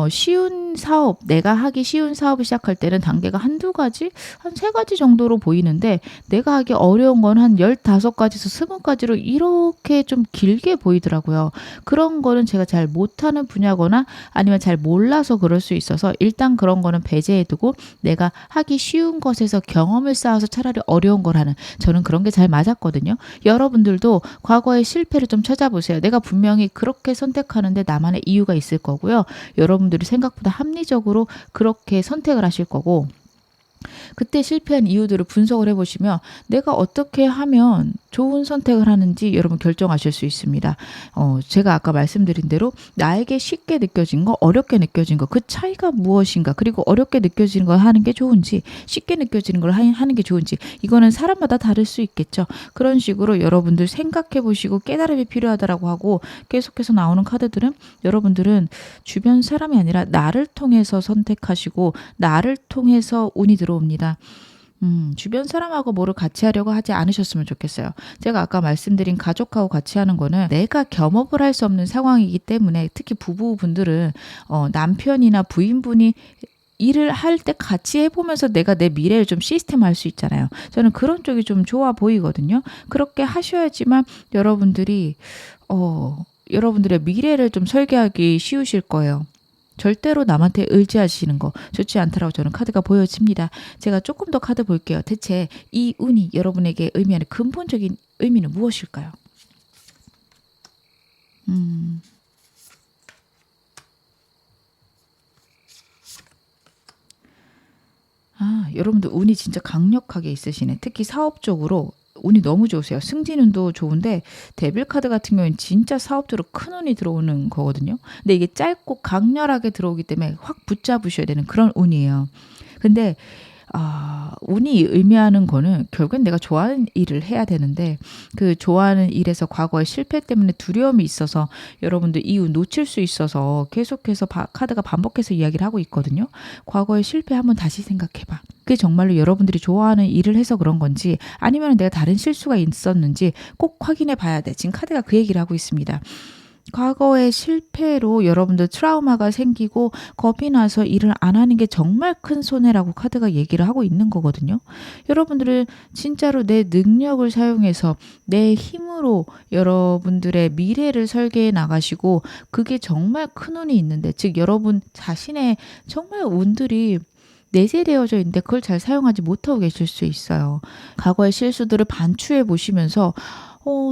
쉬운 사업, 내가 하기 쉬운 사업을 시작할 때는 단계가 한두 가지, 한 세 가지 정도로 보이는데 내가 하기 어려운 건 한 15가지에서 20가지로 이렇게 좀 길게 보이더라고요. 그런 거는 제가 잘 못하는 분야거나 아니면 잘 몰라서 그럴 수 있어서 일단 그런 거는 배제해 두고 내가 하기 쉬운 것에서 경험을 쌓아서 차라리 어려운 걸 하는 저는 그런 게 잘 맞았거든요. 여러분들도 과거의 실패를 좀 찾아보세요. 내가 분명히 그렇게 선택하는데 나만의 이유가 있을 거고요. 여러분들이 생각보다 합리적으로 그렇게 선택을 하실 거고 그때 실패한 이유들을 분석을 해보시면 내가 어떻게 하면 좋은 선택을 하는지 여러분 결정하실 수 있습니다. 제가 아까 말씀드린 대로 나에게 쉽게 느껴진 거, 어렵게 느껴진 거, 그 차이가 무엇인가, 그리고 어렵게 느껴지는 걸 하는 게 좋은지, 쉽게 느껴지는 걸 하는 게 좋은지, 이거는 사람마다 다를 수 있겠죠. 그런 식으로 여러분들 생각해 보시고 깨달음이 필요하다라고 하고 계속해서 나오는 카드들은 여러분들은 주변 사람이 아니라 나를 통해서 선택하시고 나를 통해서 운이 들어옵니다. 주변 사람하고 뭐를 같이 하려고 하지 않으셨으면 좋겠어요. 제가 아까 말씀드린 가족하고 같이 하는 거는 내가 겸업을 할 수 없는 상황이기 때문에 특히 부부분들은 남편이나 부인분이 일을 할 때 같이 해보면서 내가 내 미래를 좀 시스템할 수 있잖아요. 저는 그런 쪽이 좀 좋아 보이거든요. 그렇게 하셔야지만 여러분들의 미래를 좀 설계하기 쉬우실 거예요. 절대로 남한테 의지하시는 거 좋지 않다라고 저는 카드가 보여집니다. 제가 조금 더 카드 볼게요. 대체 이 운이 여러분에게 의미하는 근본적인 의미는 무엇일까요? 여러분들 운이 진짜 강력하게 있으시네. 특히 사업적으로 운이 너무 좋으세요. 승진운도 좋은데 데빌 카드 같은 경우는 진짜 사업적으로 큰 운이 들어오는 거거든요. 근데 이게 짧고 강렬하게 들어오기 때문에 확 붙잡으셔야 되는 그런 운이에요. 근데 운이 의미하는 거는 결국엔 내가 좋아하는 일을 해야 되는데 그 좋아하는 일에서 과거의 실패 때문에 두려움이 있어서 여러분들 이 운 놓칠 수 있어서 계속해서 카드가 반복해서 이야기를 하고 있거든요. 과거의 실패 한번 다시 생각해 봐. 그게 정말로 여러분들이 좋아하는 일을 해서 그런 건지 아니면 내가 다른 실수가 있었는지 꼭 확인해 봐야 돼. 지금 카드가 그 얘기를 하고 있습니다. 과거의 실패로 여러분들 트라우마가 생기고 겁이 나서 일을 안 하는 게 정말 큰 손해라고 카드가 얘기를 하고 있는 거거든요. 여러분들은 진짜로 내 능력을 사용해서 내 힘으로 여러분들의 미래를 설계해 나가시고 그게 정말 큰 운이 있는데 즉 여러분 자신의 정말 운들이 내재되어져 있는데 그걸 잘 사용하지 못하고 계실 수 있어요. 과거의 실수들을 반추해 보시면서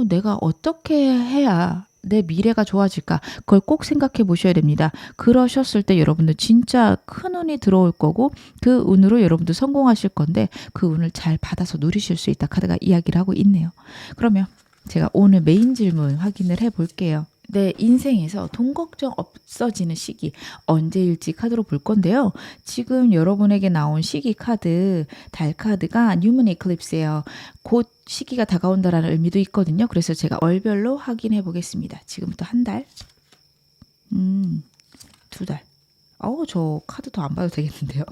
내가 어떻게 해야 내 미래가 좋아질까? 그걸 꼭 생각해 보셔야 됩니다. 그러셨을 때 여러분들 진짜 큰 운이 들어올 거고 그 운으로 여러분들 성공하실 건데 그 운을 잘 받아서 누리실 수 있다. 카드가 이야기를 하고 있네요. 그러면 제가 오늘 메인 질문 확인을 해 볼게요. 내 인생에서 돈 걱정 없어지는 시기 언제일지 카드로 볼 건데요. 지금 여러분에게 나온 시기 카드, 달 카드가 뉴문 이클립스예요. 곧 시기가 다가온다라는 의미도 있거든요. 그래서 제가 월별로 확인해 보겠습니다. 지금부터 한 달, 2달. 저 카드 더 안 봐도 되겠는데요.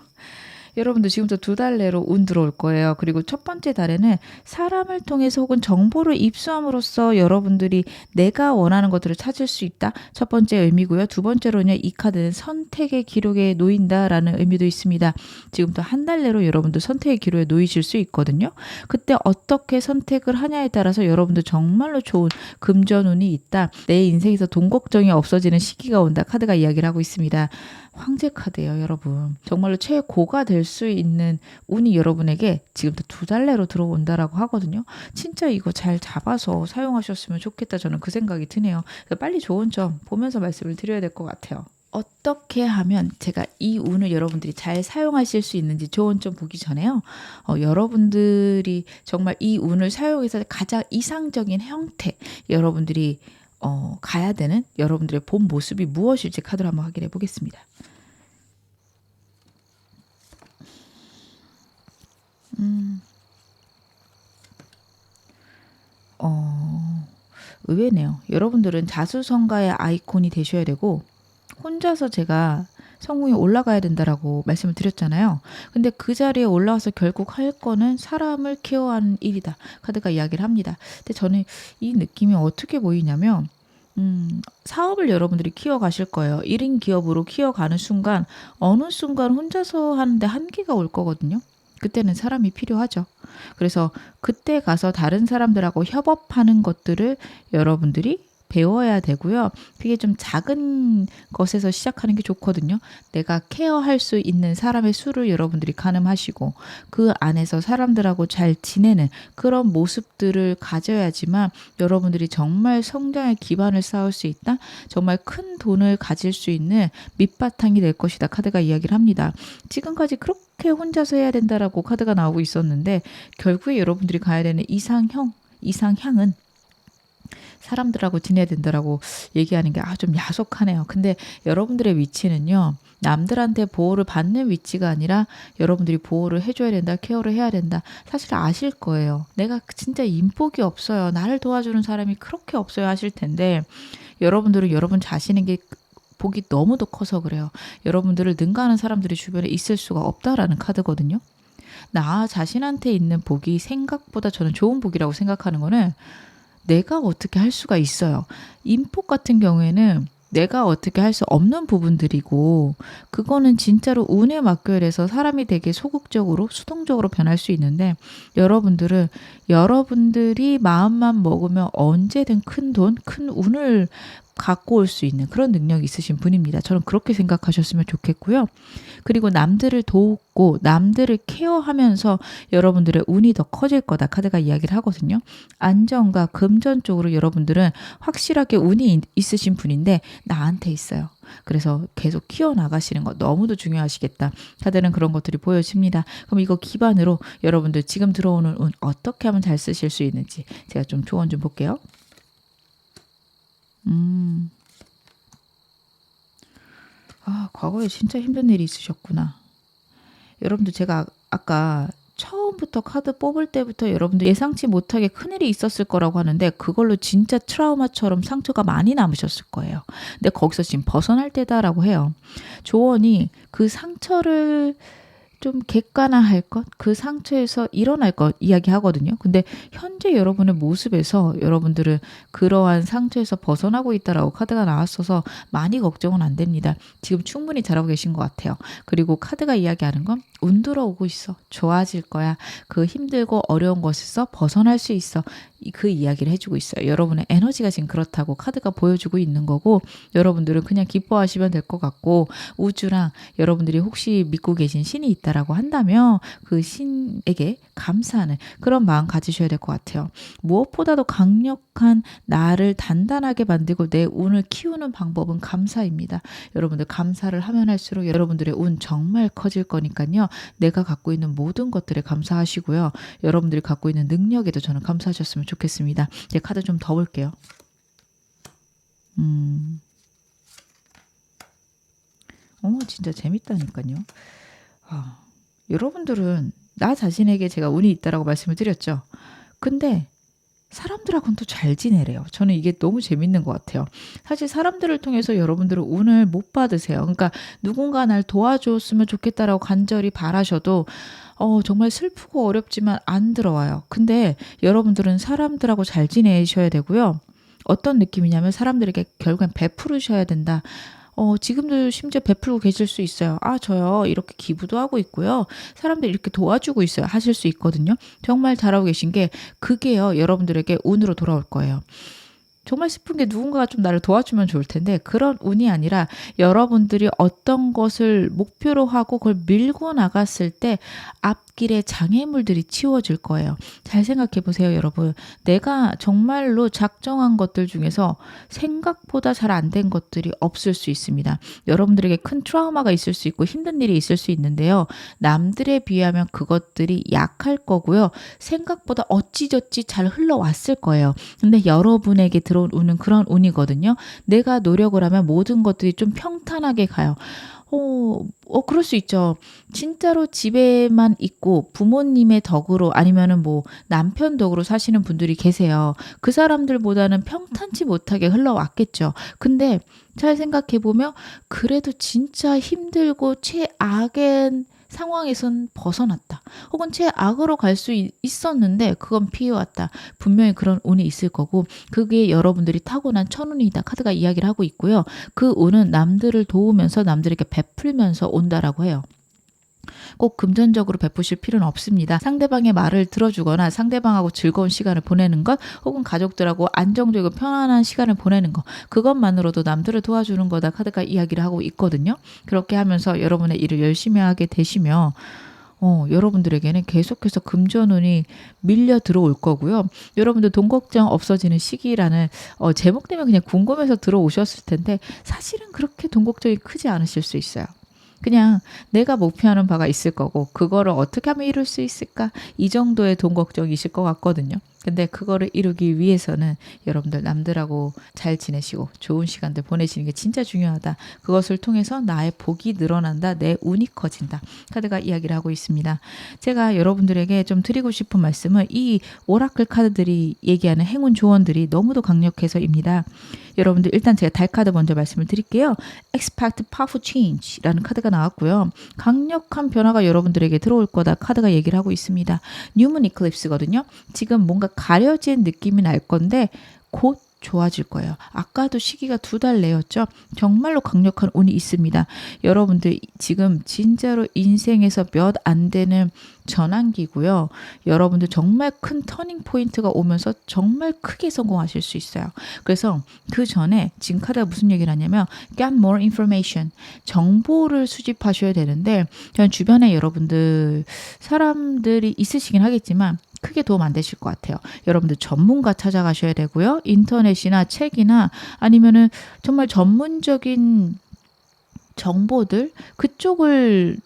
여러분들 지금부터 2달 내로 운 들어올 거예요. 그리고 첫 번째 달에는 사람을 통해서 혹은 정보를 입수함으로써 여러분들이 내가 원하는 것들을 찾을 수 있다. 첫 번째 의미고요. 두 번째로는요. 이 카드는 선택의 기록에 놓인다라는 의미도 있습니다. 지금부터 한 달 내로 여러분들 선택의 기록에 놓이실 수 있거든요. 그때 어떻게 선택을 하냐에 따라서 여러분들 정말로 좋은 금전운이 있다. 내 인생에서 돈 걱정이 없어지는 시기가 온다. 카드가 이야기를 하고 있습니다. 황제 카드예요, 여러분. 정말로 최고가 될 수 있는 운이 여러분에게 지금부터 2달 내로 들어온다라고 하거든요. 진짜 이거 잘 잡아서 사용하셨으면 좋겠다. 저는 그 생각이 드네요. 빨리 좋은 점 보면서 말씀을 드려야 될 것 같아요. 어떻게 하면 제가 이 운을 여러분들이 잘 사용하실 수 있는지 좋은 점 보기 전에요. 여러분들이 정말 이 운을 사용해서 가장 이상적인 형태, 여러분들이 가야 되는 여러분들의 본 모습이 무엇일지 카드를 한번 확인해 보겠습니다. 의외네요. 여러분들은 자수성가의 아이콘이 되셔야 되고 혼자서 제가 성공에 올라가야 된다라고 말씀을 드렸잖아요. 근데 그 자리에 올라와서 결국 할 거는 사람을 케어하는 일이다. 카드가 이야기를 합니다. 근데 저는 이 느낌이 어떻게 보이냐면 사업을 여러분들이 키워가실 거예요. 1인 기업으로 키워가는 순간 어느 순간 혼자서 하는데 한계가 올 거거든요. 그때는 사람이 필요하죠. 그래서 그때 가서 다른 사람들하고 협업하는 것들을 여러분들이 배워야 되고요. 그게 좀 작은 것에서 시작하는 게 좋거든요. 내가 케어할 수 있는 사람의 수를 여러분들이 가늠하시고 그 안에서 사람들하고 잘 지내는 그런 모습들을 가져야지만 여러분들이 정말 성장의 기반을 쌓을 수 있다. 정말 큰 돈을 가질 수 있는 밑바탕이 될 것이다. 카드가 이야기를 합니다. 지금까지 그렇게 혼자서 해야 된다라고 카드가 나오고 있었는데 결국에 여러분들이 가야 되는 이상향은 사람들하고 지내야 된다라고 얘기하는 게 좀 야속하네요. 근데 여러분들의 위치는요. 남들한테 보호를 받는 위치가 아니라 여러분들이 보호를 해줘야 된다. 케어를 해야 된다. 사실 아실 거예요. 내가 진짜 인복이 없어요. 나를 도와주는 사람이 그렇게 없어요 하실 텐데 여러분들은 여러분 자신에게 복이 너무도 커서 그래요. 여러분들을 능가하는 사람들이 주변에 있을 수가 없다라는 카드거든요. 나 자신한테 있는 복이 생각보다 저는 좋은 복이라고 생각하는 거는 내가 어떻게 할 수가 있어요. 인복 같은 경우에는 내가 어떻게 할 수 없는 부분들이고 그거는 진짜로 운에 맡겨야 돼서 사람이 되게 소극적으로 수동적으로 변할 수 있는데 여러분들은 여러분들이 마음만 먹으면 언제든 큰 돈, 큰 운을 갖고 올 수 있는 그런 능력이 있으신 분입니다. 저는 그렇게 생각하셨으면 좋겠고요. 그리고 남들을 돕고 남들을 케어하면서 여러분들의 운이 더 커질 거다. 카드가 이야기를 하거든요. 안정과 금전 쪽으로 여러분들은 확실하게 운이 있으신 분인데 나한테 있어요. 그래서 계속 키워나가시는 거 너무도 중요하시겠다. 카드는 그런 것들이 보여집니다. 그럼 이거 기반으로 여러분들 지금 들어오는 운 어떻게 하면 잘 쓰실 수 있는지 제가 좀 조언 좀 볼게요. 과거에 진짜 힘든 일이 있으셨구나. 여러분들 제가 아까 처음부터 카드 뽑을 때부터 여러분들 예상치 못하게 큰일이 있었을 거라고 하는데 그걸로 진짜 트라우마처럼 상처가 많이 남으셨을 거예요. 근데 거기서 지금 벗어날 때다라고 해요. 조언이 그 상처를 좀 객관화할 것, 그 상처에서 일어날 것 이야기하거든요. 근데 현재 여러분의 모습에서 여러분들은 그러한 상처에서 벗어나고 있다라고 카드가 나왔어서 많이 걱정은 안 됩니다. 지금 충분히 잘하고 계신 것 같아요. 그리고 카드가 이야기하는 건 운 들어오고 있어. 좋아질 거야. 그 힘들고 어려운 것에서 벗어날 수 있어. 그 이야기를 해주고 있어요. 여러분의 에너지가 지금 그렇다고 카드가 보여주고 있는 거고 여러분들은 그냥 기뻐하시면 될 것 같고 우주랑 여러분들이 혹시 믿고 계신 신이 있다라고 한다면 그 신에게 감사하는 그런 마음 가지셔야 될 것 같아요. 무엇보다도 강력한 나를 단단하게 만들고 내 운을 키우는 방법은 감사입니다. 여러분들 감사를 하면 할수록 여러분들의 운 정말 커질 거니까요. 내가 갖고 있는 모든 것들에 감사하시고요. 여러분들이 갖고 있는 능력에도 저는 감사하셨으면 좋겠습니다. 이제 카드 좀 더 볼게요. 진짜 재밌다니까요. 여러분들은 나 자신에게 제가 운이 있다라고 말씀을 드렸죠. 근데 사람들하고는 또 잘 지내래요. 저는 이게 너무 재밌는 것 같아요. 사실 사람들을 통해서 여러분들은 운을 못 받으세요. 그러니까 누군가 날 도와줬으면 좋겠다라고 간절히 바라셔도 정말 슬프고 어렵지만 안 들어와요. 근데 여러분들은 사람들하고 잘 지내셔야 되고요. 어떤 느낌이냐면 사람들에게 결국엔 베푸르셔야 된다. 지금도 심지어 베풀고 계실 수 있어요. "아 저요 이렇게 기부도 하고 있고요. 사람들 이렇게 도와주고 있어요." 하실 수 있거든요. 정말 잘하고 계신 게 그게요 여러분들에게 운으로 돌아올 거예요. 정말 슬픈 게 누군가가 좀 나를 도와주면 좋을 텐데 그런 운이 아니라 여러분들이 어떤 것을 목표로 하고 그걸 밀고 나갔을 때 앞길에 장애물들이 치워질 거예요. 잘 생각해 보세요, 여러분. 내가 정말로 작정한 것들 중에서 생각보다 잘 안 된 것들이 없을 수 있습니다. 여러분들에게 큰 트라우마가 있을 수 있고 힘든 일이 있을 수 있는데요. 남들에 비하면 그것들이 약할 거고요. 생각보다 어찌저찌 잘 흘러왔을 거예요. 근데 여러분에게 들어온 운은 그런 운이거든요. 내가 노력을 하면 모든 것들이 좀 평탄하게 가요. 그럴 수 있죠. 진짜로 집에만 있고 부모님의 덕으로 아니면은 뭐 남편 덕으로 사시는 분들이 계세요. 그 사람들보다는 평탄치 못하게 흘러왔겠죠. 근데 잘 생각해 보면 그래도 진짜 힘들고 최악의 상황에선 벗어났다. 혹은 최악으로 갈 수 있었는데 그건 피해왔다. 분명히 그런 운이 있을 거고 그게 여러분들이 타고난 천운이다. 카드가 이야기를 하고 있고요. 그 운은 남들을 도우면서 남들에게 베풀면서 온다라고 해요. 꼭 금전적으로 베푸실 필요는 없습니다. 상대방의 말을 들어주거나 상대방하고 즐거운 시간을 보내는 것 혹은 가족들하고 안정되고 편안한 시간을 보내는 것 그것만으로도 남들을 도와주는 거다 카드가 이야기를 하고 있거든요. 그렇게 하면서 여러분의 일을 열심히 하게 되시면 여러분들에게는 계속해서 금전운이 밀려 들어올 거고요. 여러분들 돈 걱정 없어지는 시기라는 제목 때문에 그냥 궁금해서 들어오셨을 텐데 사실은 그렇게 돈 걱정이 크지 않으실 수 있어요. 그냥 내가 목표하는 바가 있을 거고 그거를 어떻게 하면 이룰 수 있을까? 이 정도의 돈 걱정이실 것 같거든요. 근데 그거를 이루기 위해서는 여러분들 남들하고 잘 지내시고 좋은 시간들 보내시는 게 진짜 중요하다. 그것을 통해서 나의 복이 늘어난다. 내 운이 커진다. 카드가 이야기를 하고 있습니다. 제가 여러분들에게 좀 드리고 싶은 말씀은 이 오라클 카드들이 얘기하는 행운 조언들이 너무도 강력해서입니다. 여러분들 일단 제가 달 카드 먼저 말씀을 드릴게요. Expect powerful change라는 카드가 나왔고요. 강력한 변화가 여러분들에게 들어올 거다 카드가 얘기를 하고 있습니다. 뉴문 이클립스거든요. 지금 뭔가 가려진 느낌이 날 건데 곧 좋아질 거예요. 아까도 시기가 2달 내였죠. 정말로 강력한 운이 있습니다. 여러분들 지금 진짜로 인생에서 몇 안 되는 전환기고요. 여러분들 정말 큰 터닝 포인트가 오면서 정말 크게 성공하실 수 있어요. 그래서 그 전에 지금 카드가 무슨 얘기를 하냐면 get more information 정보를 수집하셔야 되는데 저는 주변에 여러분들 사람들이 있으시긴 하겠지만 크게 도움 안 되실 것 같아요. 여러분들 전문가 찾아가셔야 되고요. 인터넷이나 책이나 아니면은 정말 전문적인 정보들 그쪽을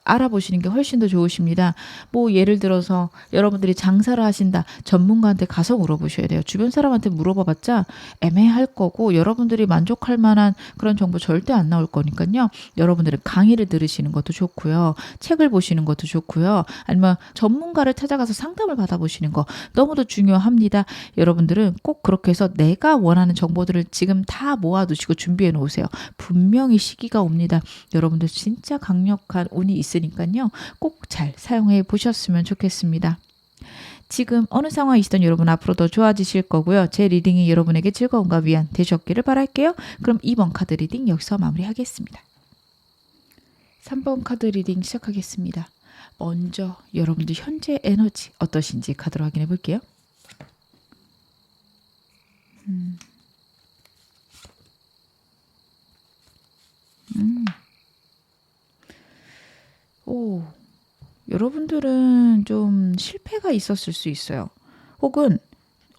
알아보시는 게 훨씬 더 좋으십니다. 뭐 예를 들어서 여러분들이 장사를 하신다. 전문가한테 가서 물어보셔야 돼요. 주변 사람한테 물어봐봤자 애매할 거고 여러분들이 만족할 만한 그런 정보 절대 안 나올 거니까요. 여러분들은 강의를 들으시는 것도 좋고요. 책을 보시는 것도 좋고요. 아니면 전문가를 찾아가서 상담을 받아보시는 거 너무도 중요합니다. 여러분들은 꼭 그렇게 해서 내가 원하는 정보들을 지금 다 모아두시고 준비해 놓으세요. 분명히 시기가 옵니다. 여러분들 진짜 강력한 운이 있으니까요. 꼭 잘 사용해 보셨으면 좋겠습니다. 지금 어느 상황이시든 여러분 앞으로 더 좋아지실 거고요. 제 리딩이 여러분에게 즐거움과 위안 되셨기를 바랄게요. 그럼 2번 카드 리딩 여기서 마무리하겠습니다. 3번 카드 리딩 시작하겠습니다. 먼저 여러분들 현재 에너지 어떠신지 카드로 확인해 볼게요. 여러분들은 좀 실패가 있었을 수 있어요. 혹은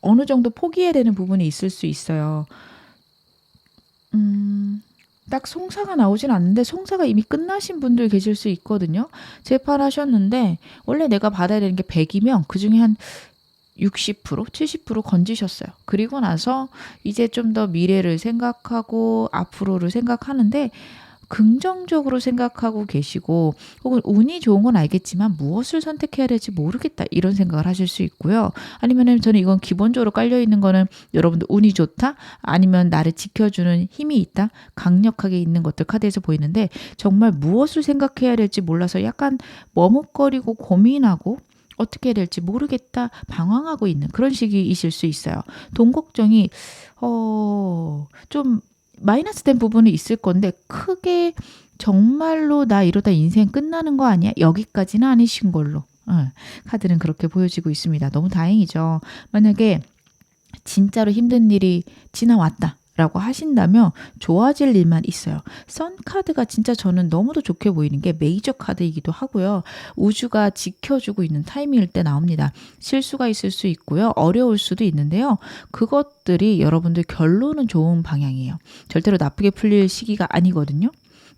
어느 정도 포기해야 되는 부분이 있을 수 있어요. 딱 송사가 나오진 않는데 송사가 이미 끝나신 분들 계실 수 있거든요. 재판하셨는데 원래 내가 받아야 되는 게 100이면 그중에 한 60%, 70% 건지셨어요. 그리고 나서 이제 좀 더 미래를 생각하고 앞으로를 생각하는데 긍정적으로 생각하고 계시고 혹은 운이 좋은 건 알겠지만 무엇을 선택해야 될지 모르겠다 이런 생각을 하실 수 있고요. 아니면은 저는 이건 기본적으로 깔려 있는 거는 여러분들 운이 좋다 아니면 나를 지켜주는 힘이 있다 강력하게 있는 것들 카드에서 보이는데 정말 무엇을 생각해야 될지 몰라서 약간 머뭇거리고 고민하고 어떻게 해야 될지 모르겠다 방황하고 있는 그런 시기이실 수 있어요. 돈 걱정이 좀 마이너스 된 부분이 있을 건데 크게 정말로 '나 이러다 인생 끝나는 거 아니야?' 여기까지는 아니신 걸로 카드는 그렇게 보여지고 있습니다. 너무 다행이죠. 만약에 진짜로 힘든 일이 지나왔다라고 하신다면 좋아질 일만 있어요. 선 카드가 진짜 저는 너무도 좋게 보이는 게 메이저 카드이기도 하고요. 우주가 지켜주고 있는 타이밍일 때 나옵니다. 실수가 있을 수 있고요. 어려울 수도 있는데요. 그것들이 여러분들 결론은 좋은 방향이에요. 절대로 나쁘게 풀릴 시기가 아니거든요.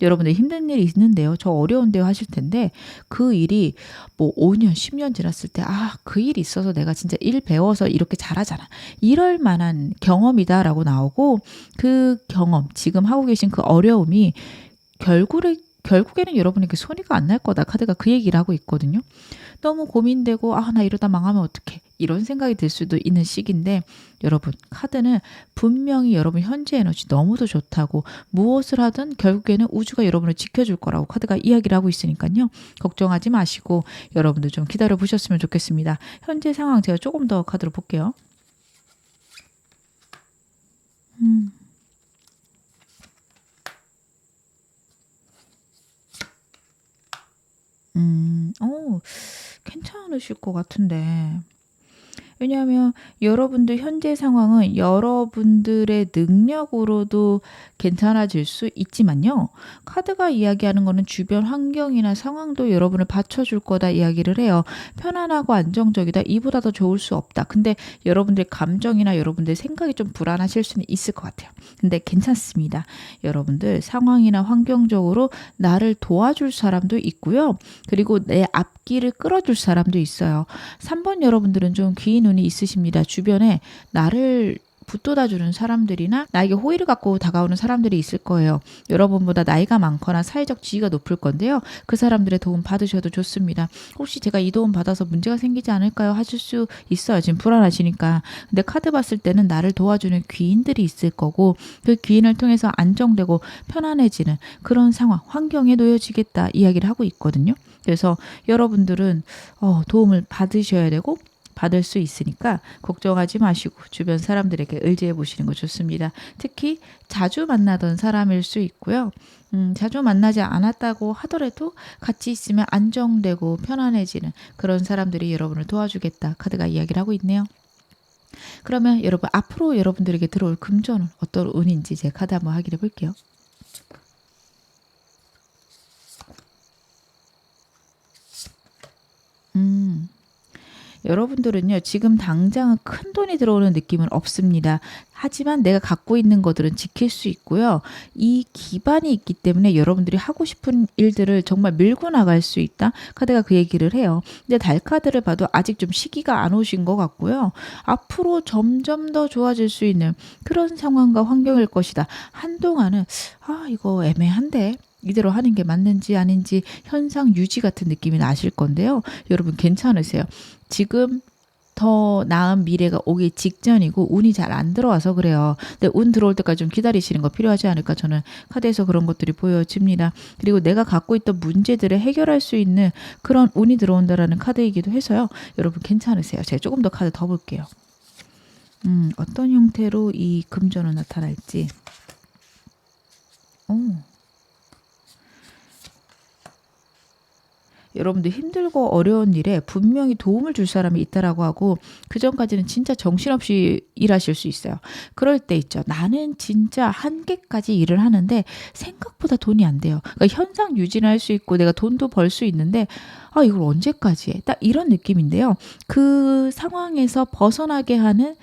여러분들 힘든 일이 있는데요. 저 어려운데요 하실 텐데 그 일이 뭐 5년, 10년 지났을 때 그 일이 있어서 내가 진짜 일 배워서 이렇게 잘하잖아. 이럴 만한 경험이다라고 나오고 그 경험, 지금 하고 계신 그 어려움이 결국에는 여러분에게 손해가 안 날 거다. 카드가 그 얘기를 하고 있거든요. 너무 고민되고 나 이러다 망하면 어떡해. 이런 생각이 들 수도 있는 시기인데 여러분 카드는 분명히 여러분 현재 에너지 너무도 좋다고 무엇을 하든 결국에는 우주가 여러분을 지켜줄 거라고 카드가 이야기를 하고 있으니까요. 걱정하지 마시고 여러분들 좀 기다려 보셨으면 좋겠습니다. 현재 상황 제가 조금 더 카드로 볼게요. 괜찮으실 것 같은데. 왜냐하면 여러분들 현재 상황은 여러분들의 능력으로도 괜찮아질 수 있지만요. 카드가 이야기하는 거는 주변 환경이나 상황도 여러분을 받쳐줄 거다 이야기를 해요. 편안하고 안정적이다. 이보다 더 좋을 수 없다. 근데 여러분들 감정이나 여러분들 생각이 좀 불안하실 수는 있을 것 같아요. 근데 괜찮습니다. 여러분들 상황이나 환경적으로 나를 도와줄 사람도 있고요. 그리고 내 앞길을 끌어줄 사람도 있어요. 3번 여러분들은 좀 귀인 운이 있으십니다. 주변에 나를 붙돋아주는 사람들이나 나에게 호의를 갖고 다가오는 사람들이 있을 거예요. 여러분보다 나이가 많거나 사회적 지위가 높을 건데요. 그 사람들의 도움 받으셔도 좋습니다. 혹시 제가 이 도움 받아서 문제가 생기지 않을까요? 하실 수 있어요. 지금 불안하시니까. 근데 카드 봤을 때는 나를 도와주는 귀인들이 있을 거고 그 귀인을 통해서 안정되고 편안해지는 그런 상황, 환경에 놓여지겠다 이야기를 하고 있거든요. 그래서 여러분들은 도움을 받으셔야 되고 받을 수 있으니까 걱정하지 마시고 주변 사람들에게 의지해 보시는 거 좋습니다. 특히 자주 만나던 사람일 수 있고요. 자주 만나지 않았다고 하더라도 같이 있으면 안정되고 편안해지는 그런 사람들이 여러분을 도와주겠다. 카드가 이야기를 하고 있네요. 그러면 여러분 앞으로 여러분들에게 들어올 금전은 어떤 운인지 제 카드 한번 확인해 볼게요. 여러분들은요, 지금 당장은 큰 돈이 들어오는 느낌은 없습니다. 하지만 내가 갖고 있는 것들은 지킬 수 있고요. 이 기반이 있기 때문에 여러분들이 하고 싶은 일들을 정말 밀고 나갈 수 있다. 카드가 그 얘기를 해요. 근데 달 카드를 봐도 아직 좀 시기가 안 오신 것 같고요. 앞으로 점점 더 좋아질 수 있는 그런 상황과 환경일 것이다. 한동안은 이거 애매한데 이대로 하는 게 맞는지 아닌지 현상 유지 같은 느낌이 나실 건데요. 여러분 괜찮으세요? 지금 더 나은 미래가 오기 직전이고 운이 잘 안 들어와서 그래요. 근데 운 들어올 때까지 좀 기다리시는 거 필요하지 않을까 저는 카드에서 그런 것들이 보여집니다. 그리고 내가 갖고 있던 문제들을 해결할 수 있는 그런 운이 들어온다라는 카드이기도 해서요. 여러분 괜찮으세요? 제가 조금 더 카드 더 볼게요. 어떤 형태로 이 금전은 나타날지. 여러분들 힘들고 어려운 일에 분명히 도움을 줄 사람이 있다라고 하고 그전까지는 진짜 정신없이 일하실 수 있어요. 그럴 때 있죠. 나는 진짜 한계까지 일을 하는데 생각보다 돈이 안 돼요. 그러니까 현상 유지는 할 수 있고 내가 돈도 벌 수 있는데 이걸 언제까지 해? 딱 이런 느낌인데요. 그 상황에서 벗어나게 하는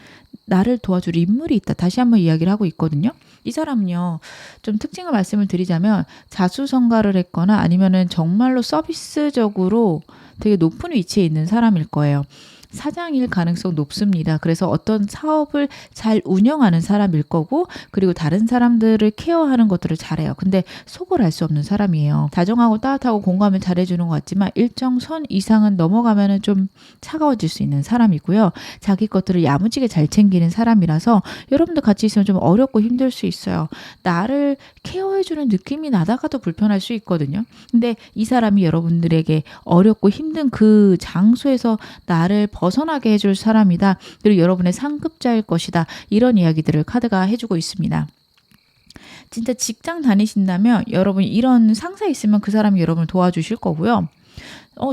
나를 도와줄 인물이 있다. 다시 한번 이야기를 하고 있거든요. 이 사람은요. 좀 특징을 말씀을 드리자면 자수성가를 했거나 아니면은 정말로 서비스적으로 되게 높은 위치에 있는 사람일 거예요. 사장일 가능성 높습니다. 그래서 어떤 사업을 잘 운영하는 사람일 거고 그리고 다른 사람들을 케어하는 것들을 잘해요. 근데 속을 알 수 없는 사람이에요. 다정하고 따뜻하고 공감을 잘해주는 것 같지만 일정 선 이상은 넘어가면은 좀 차가워질 수 있는 사람이고요. 자기 것들을 야무지게 잘 챙기는 사람이라서 여러분들 같이 있으면 좀 어렵고 힘들 수 있어요. 나를 케어해주는 느낌이 나다가도 불편할 수 있거든요. 근데 이 사람이 여러분들에게 어렵고 힘든 그 장소에서 나를 벗어나게 해줄 사람이다. 그리고 여러분의 상급자일 것이다. 이런 이야기들을 카드가 해주고 있습니다. 진짜 직장 다니신다면 여러분 이런 상사 있으면 그 사람이 여러분을 도와주실 거고요.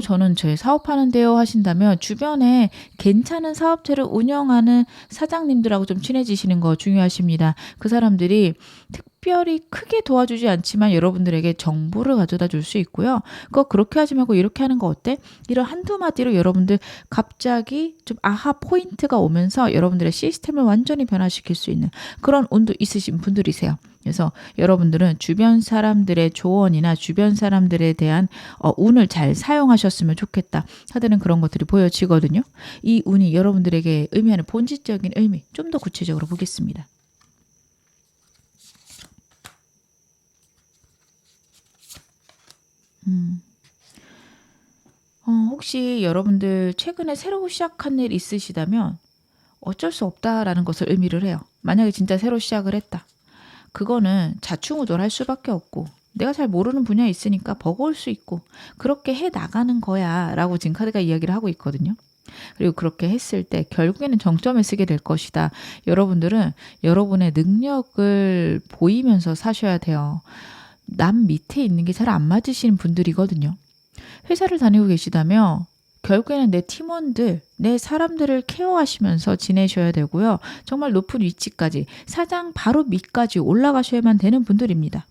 저는 제 사업하는데요 하신다면 주변에 괜찮은 사업체를 운영하는 사장님들하고 좀 친해지시는 거 중요하십니다. 그 사람들이 특별히 크게 도와주지 않지만 여러분들에게 정보를 가져다 줄 수 있고요. 그거 그렇게 하지 말고 이렇게 하는 거 어때? 이런 한두 마디로 여러분들 갑자기 좀 아하 포인트가 오면서 여러분들의 시스템을 완전히 변화시킬 수 있는 그런 운도 있으신 분들이세요. 그래서 여러분들은 주변 사람들의 조언이나 주변 사람들에 대한 운을 잘 사용하셨으면 좋겠다 하는 그런 것들이 보여지거든요. 이 운이 여러분들에게 의미하는 본질적인 의미 좀 더 구체적으로 보겠습니다. 혹시 여러분들 최근에 새로 시작한 일 있으시다면 어쩔 수 없다라는 것을 의미를 해요. 만약에 진짜 새로 시작을 했다. 그거는 좌충우돌할 수밖에 없고 내가 잘 모르는 분야에 있으니까 버거울 수 있고 그렇게 해 나가는 거야 라고 지금 카드가 이야기를 하고 있거든요. 그리고 그렇게 했을 때 결국에는 정점에 쓰게 될 것이다. 여러분들은 여러분의 능력을 보이면서 사셔야 돼요. 남 밑에 있는 게 잘 안 맞으시는 분들이거든요. 회사를 다니고 계시다면 결국에는 내 팀원들, 내 사람들을 케어하시면서 지내셔야 되고요. 정말 높은 위치까지, 사장 바로 밑까지 올라가셔야만 되는 분들입니다.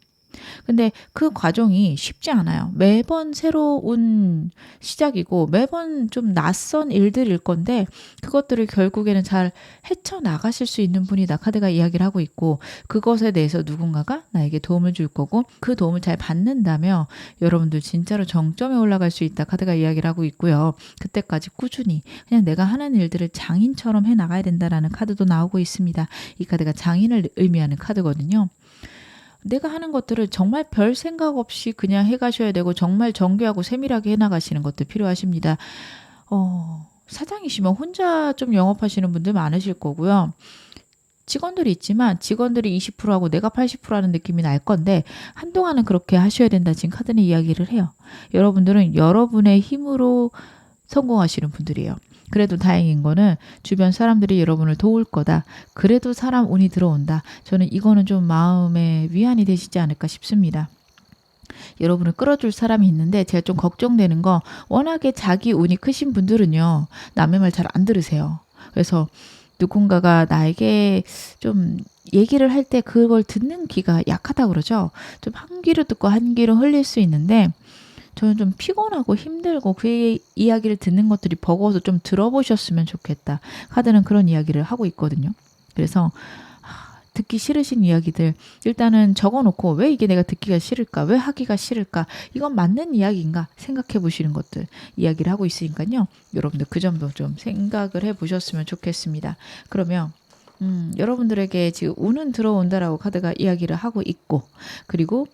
근데 그 과정이 쉽지 않아요. 매번 새로운 시작이고 매번 좀 낯선 일들일 건데 그것들을 결국에는 잘 헤쳐나가실 수 있는 분이다. 카드가 이야기를 하고 있고 그것에 대해서 누군가가 나에게 도움을 줄 거고 그 도움을 잘 받는다며 여러분들 진짜로 정점에 올라갈 수 있다. 카드가 이야기를 하고 있고요. 그때까지 꾸준히 그냥 내가 하는 일들을 장인처럼 해나가야 된다라는 카드도 나오고 있습니다. 이 카드가 장인을 의미하는 카드거든요. 내가 하는 것들을 정말 별 생각 없이 그냥 해가셔야 되고 정말 정교하고 세밀하게 해나가시는 것도 필요하십니다. 사장이시면 혼자 좀 영업하시는 분들 많으실 거고요. 직원들이 있지만 직원들이 20%하고 내가 80%하는 느낌이 날 건데 한동안은 그렇게 하셔야 된다. 지금 카드는 이야기를 해요. 여러분들은 여러분의 힘으로 성공하시는 분들이에요. 그래도 다행인 거는 주변 사람들이 여러분을 도울 거다. 그래도 사람 운이 들어온다. 저는 이거는 좀 마음에 위안이 되시지 않을까 싶습니다. 여러분을 끌어줄 사람이 있는데 제가 좀 걱정되는 거 워낙에 자기 운이 크신 분들은요. 남의 말 잘 안 들으세요. 그래서 누군가가 나에게 좀 얘기를 할 때 그걸 듣는 귀가 약하다 그러죠. 좀 한 귀로 듣고 한 귀로 흘릴 수 있는데 저는 좀 피곤하고 힘들고 그 이야기를 듣는 것들이 버거워서 좀 들어보셨으면 좋겠다. 카드는 그런 이야기를 하고 있거든요. 그래서 듣기 싫으신 이야기들 일단은 적어놓고 왜 이게 내가 듣기가 싫을까? 왜 하기가 싫을까? 이건 맞는 이야기인가? 생각해 보시는 것들 이야기를 하고 있으니까요. 여러분들 그 점도 좀 생각을 해보셨으면 좋겠습니다. 그러면 여러분들에게 지금 운은 들어온다라고 카드가 이야기를 하고 있고 그리고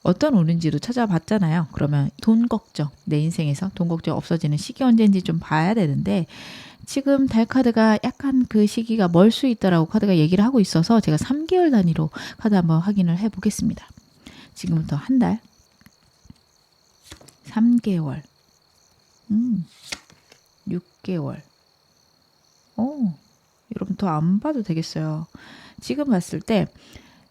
어떤 운인지도 찾아봤잖아요. 그러면 돈 걱정, 내 인생에서 돈 걱정 없어지는 시기 언제인지 좀 봐야 되는데 지금 달 카드가 약간 그 시기가 멀 수 있다라고 카드가 얘기를 하고 있어서 제가 3개월 단위로 카드 한번 확인을 해보겠습니다. 지금부터 한 달, 3개월, 6개월. 여러분 더 안 봐도 되겠어요. 지금 봤을 때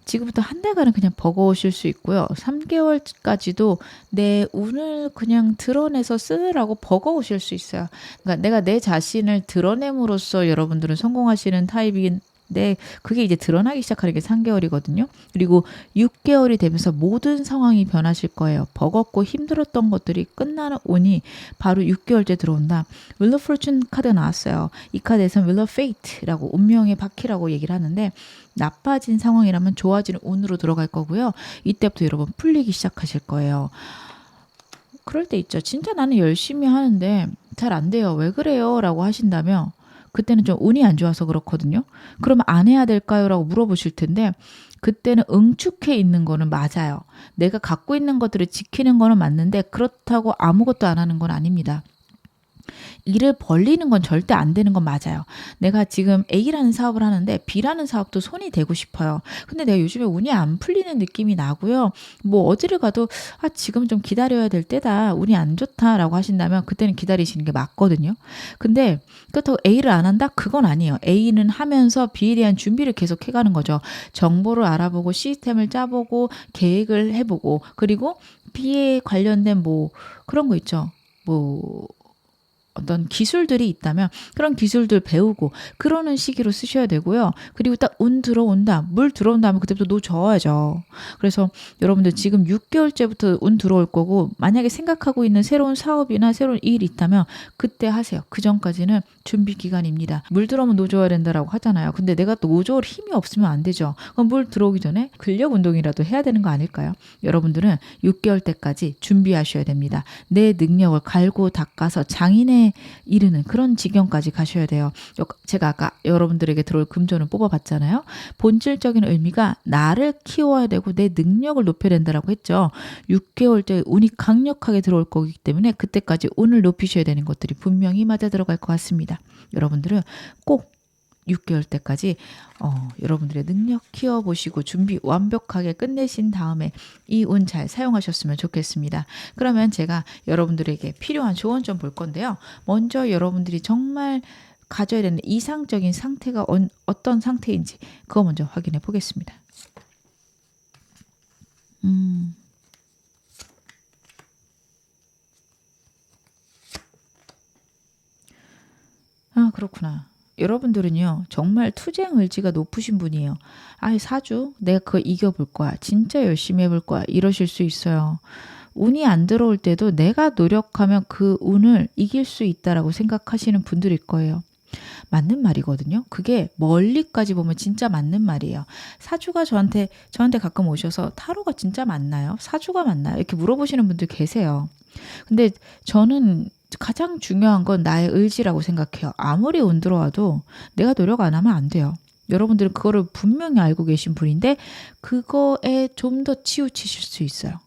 지금부터 한 달간은 그냥 버거우실 수 있고요. 3개월까지도 내 운을 그냥 드러내서 쓰느라고 버거우실 수 있어요. 그러니까 내가 내 자신을 드러냄으로써 여러분들은 성공하시는 타입인데 그게 이제 드러나기 시작하는 게 3개월이거든요. 그리고 6개월이 되면서 모든 상황이 변하실 거예요. 버겁고 힘들었던 것들이 끝나는 운이 바로 6개월째 들어온다. Wheel of Fortune 카드가 나왔어요. 이 카드에서는 Wheel of Fate라고 운명의 바퀴라고 얘기를 하는데 나빠진 상황이라면 좋아지는 운으로 들어갈 거고요. 이때부터 여러분 풀리기 시작하실 거예요. 그럴 때 있죠. 진짜 나는 열심히 하는데 잘 안 돼요. 왜 그래요? 라고 하신다면 그때는 좀 운이 안 좋아서 그렇거든요. 그러면 안 해야 될까요? 라고 물어보실 텐데 그때는 응축해 있는 거는 맞아요. 내가 갖고 있는 것들을 지키는 거는 맞는데 그렇다고 아무것도 안 하는 건 아닙니다. 일을 벌리는 건 절대 안 되는 건 맞아요. 내가 지금 A라는 사업을 하는데 B라는 사업도 손이 대고 싶어요. 근데 내가 요즘에 운이 안 풀리는 느낌이 나고요. 뭐 어디를 가도 지금 좀 기다려야 될 때다. 운이 안 좋다라고 하신다면 그때는 기다리시는 게 맞거든요. 근데 그렇다고 A를 안 한다? 그건 아니에요. A는 하면서 B에 대한 준비를 계속 해가는 거죠. 정보를 알아보고 시스템을 짜보고 계획을 해보고 그리고 B에 관련된 뭐 그런 거 있죠. 뭐 어떤 기술들이 있다면 그런 기술들 배우고 그러는 시기로 쓰셔야 되고요. 그리고 딱 운 들어온다, 물 들어온다 하면 그때부터 놓쳐야죠. 그래서 여러분들 지금 6개월째부터 운 들어올 거고 만약에 생각하고 있는 새로운 사업이나 새로운 일이 있다면 그때 하세요. 그 전까지는 준비 기간입니다. 물 들어오면 노져야 된다라고 하잖아요. 근데 내가 또 노져올 힘이 없으면 안 되죠. 그럼 물 들어오기 전에 근력 운동이라도 해야 되는 거 아닐까요? 여러분들은 6개월 때까지 준비하셔야 됩니다. 내 능력을 갈고 닦아서 장인의 이르는 그런 지경까지 가셔야 돼요. 제가 아까 여러분들에게 들어올 금전을 뽑아봤잖아요. 본질적인 의미가 나를 키워야 되고 내 능력을 높여야 된다라고 했죠. 6개월째 운이 강력하게 들어올 거기 때문에 그때까지 운을 높이셔야 되는 것들이 분명히 맞아 들어갈 것 같습니다. 여러분들은 꼭 6개월 때까지 여러분들의 능력 키워보시고 준비 완벽하게 끝내신 다음에 이 운 잘 사용하셨으면 좋겠습니다. 그러면 제가 여러분들에게 필요한 조언 좀 볼 건데요. 먼저 여러분들이 정말 가져야 되는 이상적인 상태가 어떤 상태인지 그거 먼저 확인해 보겠습니다. 그렇구나. 여러분들은요, 정말 투쟁 의지가 높으신 분이에요. 사주, 내가 그거 이겨볼 거야. 진짜 열심히 해볼 거야. 이러실 수 있어요. 운이 안 들어올 때도 내가 노력하면 그 운을 이길 수 있다라고 생각하시는 분들일 거예요. 맞는 말이거든요. 그게 멀리까지 보면 진짜 맞는 말이에요. 사주가 저한테 가끔 오셔서 타로가 진짜 맞나요? 사주가 맞나요? 이렇게 물어보시는 분들 계세요. 근데 저는 가장 중요한 건 나의 의지라고 생각해요. 아무리 운 들어와도 내가 노력 안 하면 안 돼요. 여러분들은 그거를 분명히 알고 계신 분인데 그거에 좀 더 치우치실 수 있어요.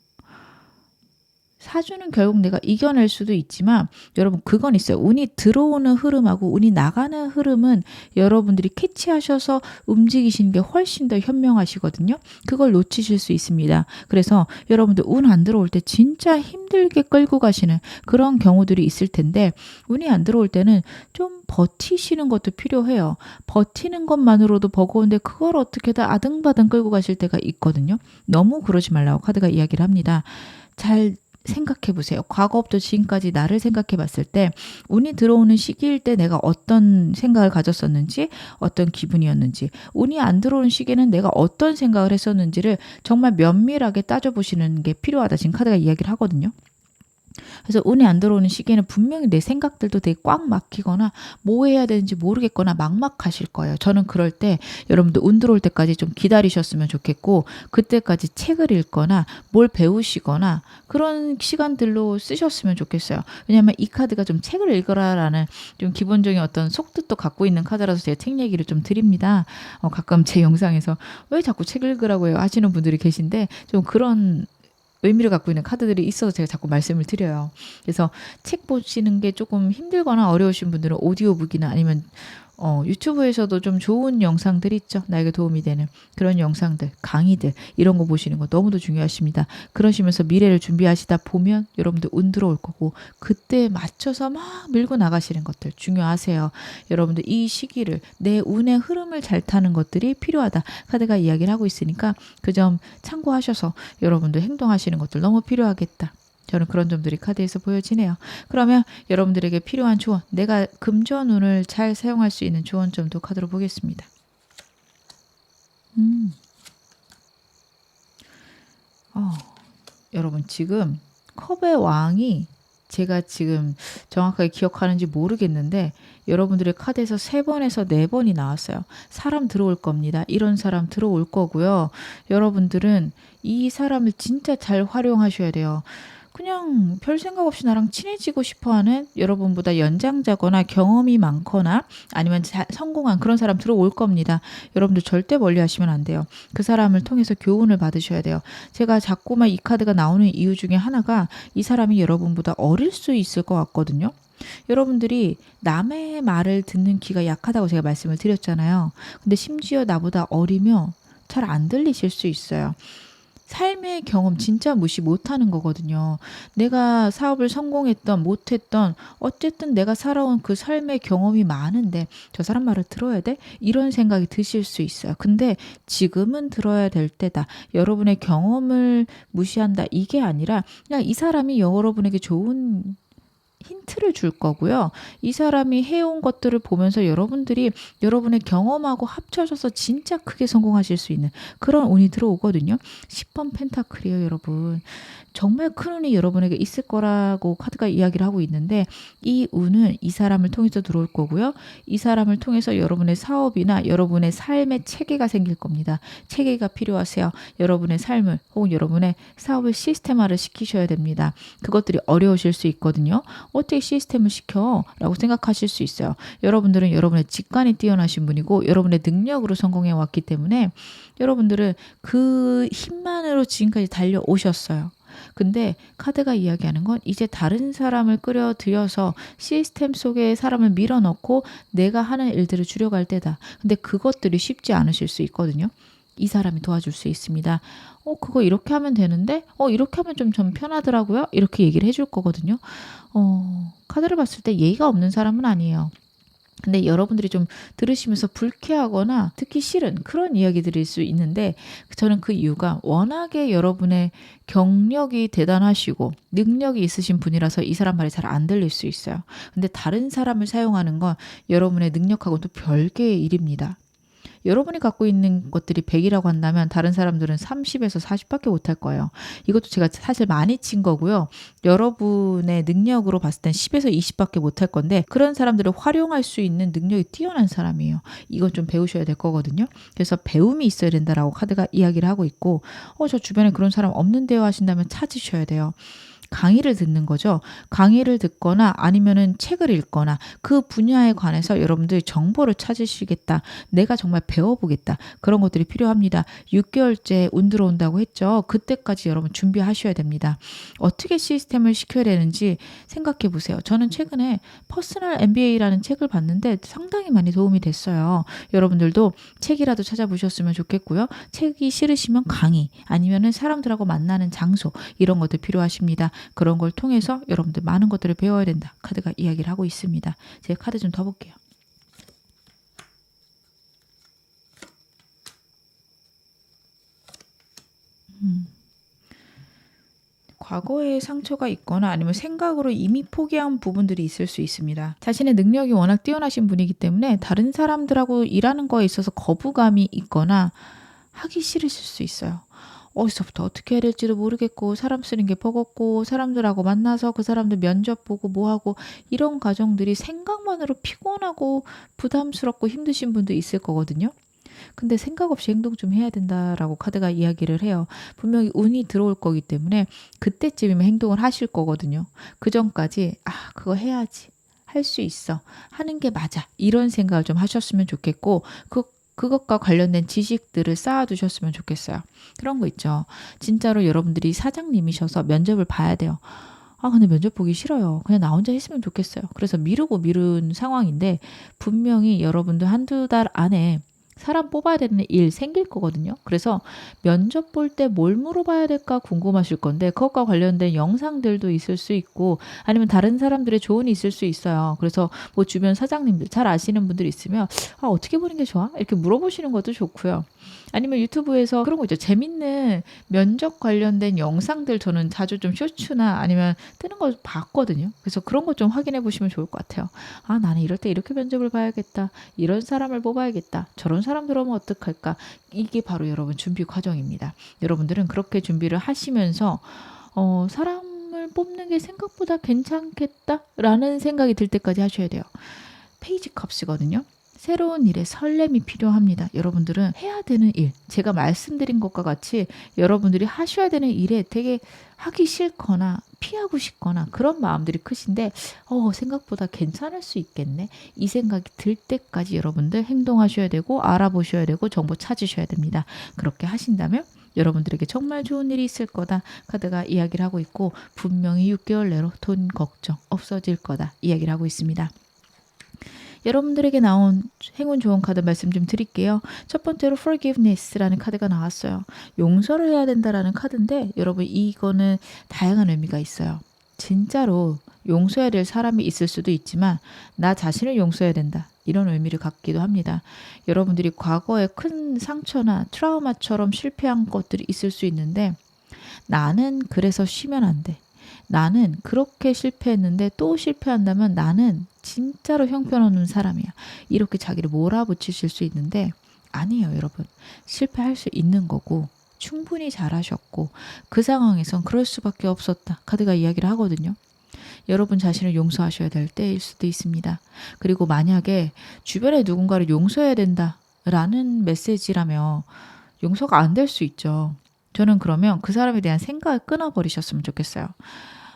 사주는 결국 내가 이겨낼 수도 있지만 여러분 그건 있어요. 운이 들어오는 흐름하고 운이 나가는 흐름은 여러분들이 캐치하셔서 움직이시는 게 훨씬 더 현명하시거든요. 그걸 놓치실 수 있습니다. 그래서 여러분들 운 안 들어올 때 진짜 힘들게 끌고 가시는 그런 경우들이 있을 텐데 운이 안 들어올 때는 좀 버티시는 것도 필요해요. 버티는 것만으로도 버거운데 그걸 어떻게든 아등바등 끌고 가실 때가 있거든요. 너무 그러지 말라고 카드가 이야기를 합니다. 잘 생각해 보세요. 과거부터 지금까지 나를 생각해 봤을 때 운이 들어오는 시기일 때 내가 어떤 생각을 가졌었는지 어떤 기분이었는지 운이 안 들어오는 시기에는 내가 어떤 생각을 했었는지를 정말 면밀하게 따져보시는 게 필요하다. 지금 카드가 이야기를 하거든요. 그래서 운이 안 들어오는 시기에는 분명히 내 생각들도 되게 꽉 막히거나 뭐 해야 되는지 모르겠거나 막막하실 거예요. 저는 그럴 때 여러분들 운 들어올 때까지 좀 기다리셨으면 좋겠고 그때까지 책을 읽거나 뭘 배우시거나 그런 시간들로 쓰셨으면 좋겠어요. 왜냐하면 이 카드가 좀 책을 읽어라라는 좀 기본적인 어떤 속뜻도 갖고 있는 카드라서 제가 책 얘기를 좀 드립니다. 가끔 제 영상에서 왜 자꾸 책 읽으라고 해요 하시는 분들이 계신데 좀 그런 의미를 갖고 있는 카드들이 있어서 제가 자꾸 말씀을 드려요. 그래서 책 보시는 게 조금 힘들거나 어려우신 분들은 오디오북이나 아니면 유튜브에서도 좀 좋은 영상들이 있죠. 나에게 도움이 되는 그런 영상들, 강의들 이런 거 보시는 거 너무도 중요하십니다. 그러시면서 미래를 준비하시다 보면 여러분들 운 들어올 거고 그때 맞춰서 막 밀고 나가시는 것들 중요하세요. 여러분들 이 시기를 내 운의 흐름을 잘 타는 것들이 필요하다. 카드가 이야기를 하고 있으니까 그 점 참고하셔서 여러분들 행동하시는 것들 너무 필요하겠다. 저는 그런 점들이 카드에서 보여지네요. 그러면 여러분들에게 필요한 조언, 내가 금전운을 잘 사용할 수 있는 조언점도 카드로 보겠습니다. 여러분 지금 컵의 왕이 제가 지금 정확하게 기억하는지 모르겠는데 여러분들의 카드에서 3번에서 4번이 나왔어요. 사람 들어올 겁니다. 이런 사람 들어올 거고요. 여러분들은 이 사람을 진짜 잘 활용하셔야 돼요. 그냥 별 생각 없이 나랑 친해지고 싶어 하는 여러분보다 연장자거나 경험이 많거나 아니면 성공한 그런 사람 들어올 겁니다. 여러분들 절대 멀리 하시면 안 돼요. 그 사람을 통해서 교훈을 받으셔야 돼요. 제가 자꾸만 이 카드가 나오는 이유 중에 하나가 이 사람이 여러분보다 어릴 수 있을 것 같거든요. 여러분들이 남의 말을 듣는 귀가 약하다고 제가 말씀을 드렸잖아요. 근데 심지어 나보다 어리며 잘 안 들리실 수 있어요. 삶의 경험 진짜 무시 못하는 거거든요. 내가 사업을 성공했던 못했던 어쨌든 내가 살아온 그 삶의 경험이 많은데 저 사람 말을 들어야 돼? 이런 생각이 드실 수 있어요. 근데 지금은 들어야 될 때다. 여러분의 경험을 무시한다. 이게 아니라 그냥 이 사람이 여러분에게 좋은 힌트를 줄 거고요. 이 사람이 해온 것들을 보면서 여러분들이 여러분의 경험하고 합쳐져서 진짜 크게 성공하실 수 있는 그런 운이 들어오거든요. 10번 펜타클이에요, 여러분. 정말 큰 운이 여러분에게 있을 거라고 카드가 이야기를 하고 있는데 이 운은 이 사람을 통해서 들어올 거고요. 이 사람을 통해서 여러분의 사업이나 여러분의 삶의 체계가 생길 겁니다. 체계가 필요하세요. 여러분의 삶을 혹은 여러분의 사업을 시스템화를 시키셔야 됩니다. 그것들이 어려우실 수 있거든요. 어떻게 시스템을 시켜? 라고 생각하실 수 있어요. 여러분들은 여러분의 직관이 뛰어나신 분이고 여러분의 능력으로 성공해 왔기 때문에 여러분들은 그 힘만으로 지금까지 달려오셨어요. 근데 카드가 이야기하는 건 이제 다른 사람을 끌어들여서 시스템 속에 사람을 밀어넣고 내가 하는 일들을 줄여갈 때다. 근데 그것들이 쉽지 않으실 수 있거든요. 이 사람이 도와줄 수 있습니다. 그거 이렇게 하면 되는데 이렇게 하면 좀 편하더라고요. 이렇게 얘기를 해줄 거거든요. 카드를 봤을 때 예의가 없는 사람은 아니에요. 근데 여러분들이 좀 들으시면서 불쾌하거나 듣기 싫은 그런 이야기들일 수 있는데 저는 그 이유가 워낙에 여러분의 경력이 대단하시고 능력이 있으신 분이라서 이 사람 말이 잘 안 들릴 수 있어요. 근데 다른 사람을 사용하는 건 여러분의 능력하고는 또 별개의 일입니다. 여러분이 갖고 있는 것들이 100이라고 한다면 다른 사람들은 30에서 40밖에 못할 거예요. 이것도 제가 사실 많이 친 거고요. 여러분의 능력으로 봤을 땐 10에서 20밖에 못할 건데 그런 사람들을 활용할 수 있는 능력이 뛰어난 사람이에요. 이건 좀 배우셔야 될 거거든요. 그래서 배움이 있어야 된다라고 카드가 이야기를 하고 있고 저 주변에 그런 사람 없는데요 하신다면 찾으셔야 돼요. 강의를 듣는 거죠. 강의를 듣거나 아니면은 책을 읽거나 그 분야에 관해서 여러분들이 정보를 찾으시겠다. 내가 정말 배워보겠다. 그런 것들이 필요합니다. 6개월째 운 들어온다고 했죠. 그때까지 여러분 준비하셔야 됩니다. 어떻게 시스템을 시켜야 되는지 생각해 보세요. 저는 최근에 퍼스널 MBA라는 책을 봤는데 상당히 많이 도움이 됐어요. 여러분들도 책이라도 찾아보셨으면 좋겠고요. 책이 싫으시면 강의 아니면은 사람들하고 만나는 장소 이런 것도 필요하십니다. 그런 걸 통해서 여러분들 많은 것들을 배워야 된다. 카드가 이야기를 하고 있습니다. 제가 카드 좀 더 볼게요. 과거에 상처가 있거나 아니면 생각으로 이미 포기한 부분들이 있을 수 있습니다. 자신의 능력이 워낙 뛰어나신 분이기 때문에 다른 사람들하고 일하는 거에 있어서 거부감이 있거나 하기 싫으실 수 있어요. 어디서부터 어떻게 해야 될지도 모르겠고 사람 쓰는 게 버겁고 사람들하고 만나서 그 사람들 면접 보고 뭐하고 이런 과정들이 생각만으로 피곤하고 부담스럽고 힘드신 분도 있을 거거든요. 근데 생각 없이 행동 좀 해야 된다라고 카드가 이야기를 해요. 분명히 운이 들어올 거기 때문에 그때쯤이면 행동을 하실 거거든요. 그 전까지 그거 해야지. 할 수 있어. 하는 게 맞아. 이런 생각을 좀 하셨으면 좋겠고 그것과 관련된 지식들을 쌓아두셨으면 좋겠어요. 그런 거 있죠. 진짜로 여러분들이 사장님이셔서 면접을 봐야 돼요. 근데 면접 보기 싫어요. 그냥 나 혼자 했으면 좋겠어요. 그래서 미루고 미룬 상황인데 분명히 여러분들 한두 달 안에 사람 뽑아야 되는 일 생길 거거든요. 그래서 면접 볼 때 뭘 물어봐야 될까 궁금하실 건데 그것과 관련된 영상들도 있을 수 있고 아니면 다른 사람들의 조언이 있을 수 있어요. 그래서 뭐 주변 사장님들 잘 아시는 분들 있으면 어떻게 보는 게 좋아? 이렇게 물어보시는 것도 좋고요. 아니면 유튜브에서 그런 거 있죠. 재밌는 면접 관련된 영상들 저는 자주 좀 쇼츠나 아니면 뜨는 걸 봤거든요. 그래서 그런 거 좀 확인해 보시면 좋을 것 같아요. 나는 이럴 때 이렇게 면접을 봐야겠다. 이런 사람을 뽑아야겠다. 저런 사람 들어오면 어떡할까? 이게 바로 여러분 준비 과정입니다. 여러분들은 그렇게 준비를 하시면서 사람을 뽑는 게 생각보다 괜찮겠다라는 생각이 들 때까지 하셔야 돼요. 페이지 컵스거든요. 새로운 일에 설렘이 필요합니다. 여러분들은 해야 되는 일, 제가 말씀드린 것과 같이 여러분들이 하셔야 되는 일에 되게 하기 싫거나 피하고 싶거나 그런 마음들이 크신데 생각보다 괜찮을 수 있겠네. 이 생각이 들 때까지 여러분들 행동하셔야 되고 알아보셔야 되고 정보 찾으셔야 됩니다. 그렇게 하신다면 여러분들에게 정말 좋은 일이 있을 거다. 카드가 이야기를 하고 있고 분명히 6개월 내로 돈 걱정 없어질 거다. 이야기를 하고 있습니다. 여러분들에게 나온 행운 좋은 카드 말씀 좀 드릴게요. 첫 번째로 forgiveness라는 카드가 나왔어요. 용서를 해야 된다라는 카드인데 여러분 이거는 다양한 의미가 있어요. 진짜로 용서해야 될 사람이 있을 수도 있지만 나 자신을 용서해야 된다. 이런 의미를 갖기도 합니다. 여러분들이 과거에 큰 상처나 트라우마처럼 실패한 것들이 있을 수 있는데 나는 그래서 쉬면 안 돼. 나는 그렇게 실패했는데 또 실패한다면 나는 진짜로 형편없는 사람이야. 이렇게 자기를 몰아붙이실 수 있는데 아니에요, 여러분. 실패할 수 있는 거고 충분히 잘하셨고 그 상황에선 그럴 수밖에 없었다. 카드가 이야기를 하거든요. 여러분 자신을 용서하셔야 될 때일 수도 있습니다. 그리고 만약에 주변에 누군가를 용서해야 된다라는 메시지라면 용서가 안 될 수 있죠. 저는 그러면 그 사람에 대한 생각을 끊어버리셨으면 좋겠어요.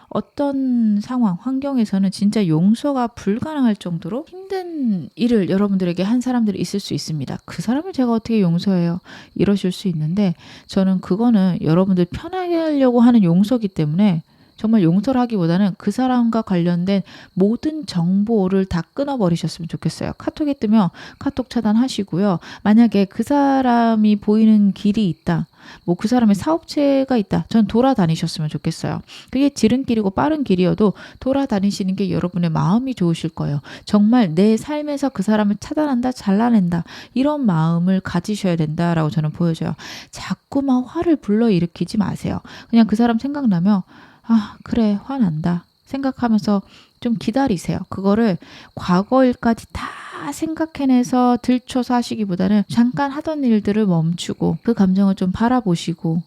어떤 상황, 환경에서는 진짜 용서가 불가능할 정도로 힘든 일을 여러분들에게 한 사람들이 있을 수 있습니다. 그 사람을 제가 어떻게 용서해요? 이러실 수 있는데 저는 그거는 여러분들 편하게 하려고 하는 용서기 때문에 정말 용서를 하기보다는 그 사람과 관련된 모든 정보를 다 끊어버리셨으면 좋겠어요. 카톡이 뜨면 카톡 차단하시고요. 만약에 그 사람이 보이는 길이 있다. 뭐 그 사람의 사업체가 있다. 전 돌아다니셨으면 좋겠어요. 그게 지름길이고 빠른 길이어도 돌아다니시는 게 여러분의 마음이 좋으실 거예요. 정말 내 삶에서 그 사람을 차단한다, 잘라낸다. 이런 마음을 가지셔야 된다라고 저는 보여져요. 자꾸만 화를 불러일으키지 마세요. 그냥 그 사람 생각나면 그래, 화난다. 생각하면서 좀 기다리세요. 그거를 과거 일까지 다 생각해내서 들춰서 하시기보다는 잠깐 하던 일들을 멈추고 그 감정을 좀 바라보시고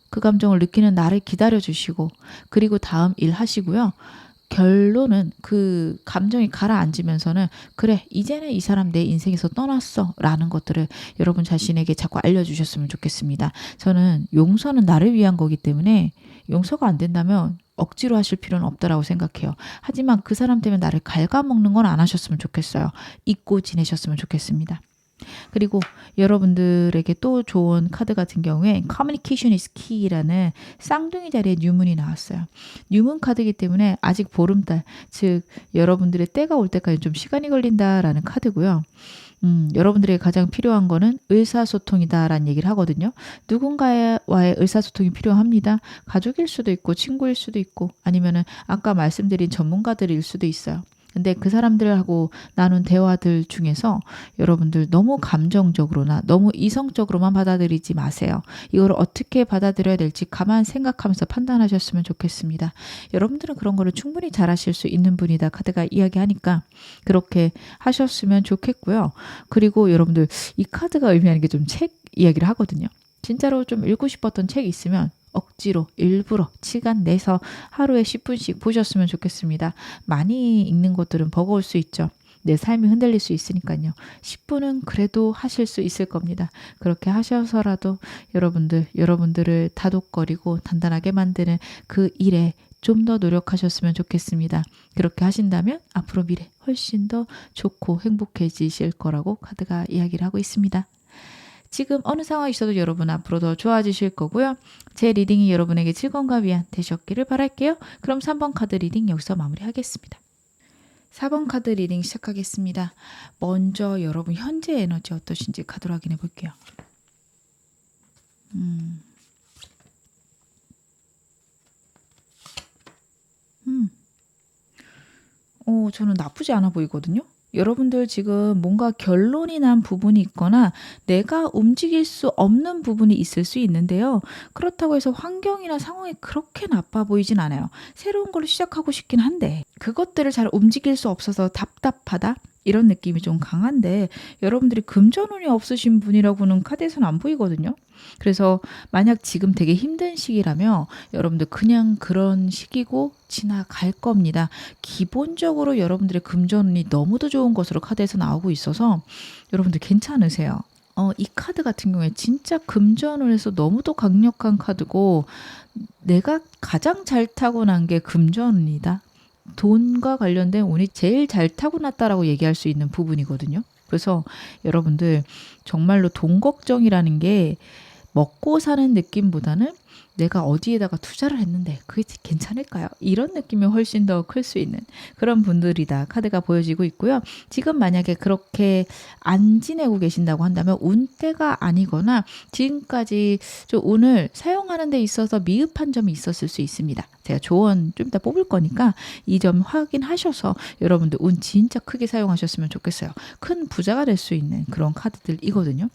그 감정을 느끼는 나를 기다려주시고 그리고 다음 일 하시고요. 결론은 그 감정이 가라앉으면서는 그래 이제는 이 사람 내 인생에서 떠났어 라는 것들을 여러분 자신에게 자꾸 알려주셨으면 좋겠습니다. 저는 용서는 나를 위한 거기 때문에 용서가 안 된다면 억지로 하실 필요는 없다라고 생각해요. 하지만 그 사람 때문에 나를 갉아먹는 건 안 하셨으면 좋겠어요. 잊고 지내셨으면 좋겠습니다. 그리고 여러분들에게 또 좋은 카드 같은 경우에 Communication is Key라는 쌍둥이 자리에 뉴문이 나왔어요. 뉴문 카드이기 때문에 아직 보름달, 즉 여러분들의 때가 올 때까지 좀 시간이 걸린다라는 카드고요. 여러분들에게 가장 필요한 거는 의사소통이다라는 얘기를 하거든요. 누군가와의 의사소통이 필요합니다. 가족일 수도 있고 친구일 수도 있고 아니면은 아까 말씀드린 전문가들일 수도 있어요. 근데 그 사람들하고 나눈 대화들 중에서 여러분들 너무 감정적으로나 너무 이성적으로만 받아들이지 마세요. 이걸 어떻게 받아들여야 될지 가만 생각하면서 판단하셨으면 좋겠습니다. 여러분들은 그런 거를 충분히 잘하실 수 있는 분이다. 카드가 이야기하니까 그렇게 하셨으면 좋겠고요. 그리고 여러분들 이 카드가 의미하는 게 좀 책 이야기를 하거든요. 진짜로 좀 읽고 싶었던 책이 있으면 억지로 일부러 시간 내서 하루에 10분씩 보셨으면 좋겠습니다. 많이 읽는 것들은 버거울 수 있죠. 내 삶이 흔들릴 수 있으니까요. 10분은 그래도 하실 수 있을 겁니다. 그렇게 하셔서라도 여러분들을 다독거리고 단단하게 만드는 그 일에 좀 더 노력하셨으면 좋겠습니다. 그렇게 하신다면 앞으로 미래 훨씬 더 좋고 행복해지실 거라고 카드가 이야기를 하고 있습니다. 지금 어느 상황이 있어도 여러분 앞으로 더 좋아지실 거고요. 제 리딩이 여러분에게 즐거움과 위안 되셨기를 바랄게요. 그럼 3번 카드 리딩 여기서 마무리하겠습니다. 4번 카드 리딩 시작하겠습니다. 먼저 여러분 현재 에너지 어떠신지 카드로 확인해 볼게요. 저는 나쁘지 않아 보이거든요. 여러분들 지금 뭔가 결론이 난 부분이 있거나 내가 움직일 수 없는 부분이 있을 수 있는데요. 그렇다고 해서 환경이나 상황이 그렇게 나빠 보이진 않아요. 새로운 걸 시작하고 싶긴 한데 그것들을 잘 움직일 수 없어서 답답하다? 이런 느낌이 좀 강한데 여러분들이 금전운이 없으신 분이라고는 카드에서는 안 보이거든요. 그래서 만약 지금 되게 힘든 시기라면 여러분들 그냥 그런 시기고 지나갈 겁니다. 기본적으로 여러분들의 금전운이 너무도 좋은 것으로 카드에서 나오고 있어서 여러분들 괜찮으세요. 이 카드 같은 경우에 진짜 금전운에서 너무도 강력한 카드고 내가 가장 잘 타고난 게 금전운이다. 돈과 관련된 운이 제일 잘 타고났다라고 얘기할 수 있는 부분이거든요. 그래서 여러분들 정말로 돈 걱정이라는 게 먹고 사는 느낌보다는 내가 어디에다가 투자를 했는데 그게 괜찮을까요? 이런 느낌이 훨씬 더 클 수 있는 그런 분들이다 카드가 보여지고 있고요. 지금 만약에 그렇게 안 지내고 계신다고 한다면 운때가 아니거나 지금까지 좀 운을 사용하는 데 있어서 미흡한 점이 있었을 수 있습니다. 제가 조언 좀 이따 뽑을 거니까 이 점 확인하셔서 여러분들 운 진짜 크게 사용하셨으면 좋겠어요. 큰 부자가 될 수 있는 그런 카드들이거든요.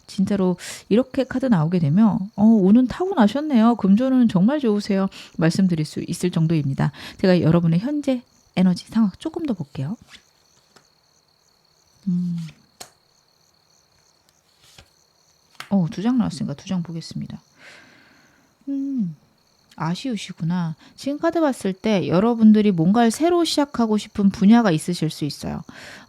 진짜로 이렇게 카드 나오게 되면 운은 타고나셨네요. 금전운은 정말 좋으세요. 말씀드릴 수 있을 정도입니다. 제가 여러분의 현재 에너지 상황 조금 더 볼게요. 두 장 나왔으니까 두 장 보겠습니다. 아쉬우시구나. 지금 카드 봤을 때 여러분들이 뭔가를 새로 시작하고 싶은 분야가 있으실 수 있어요.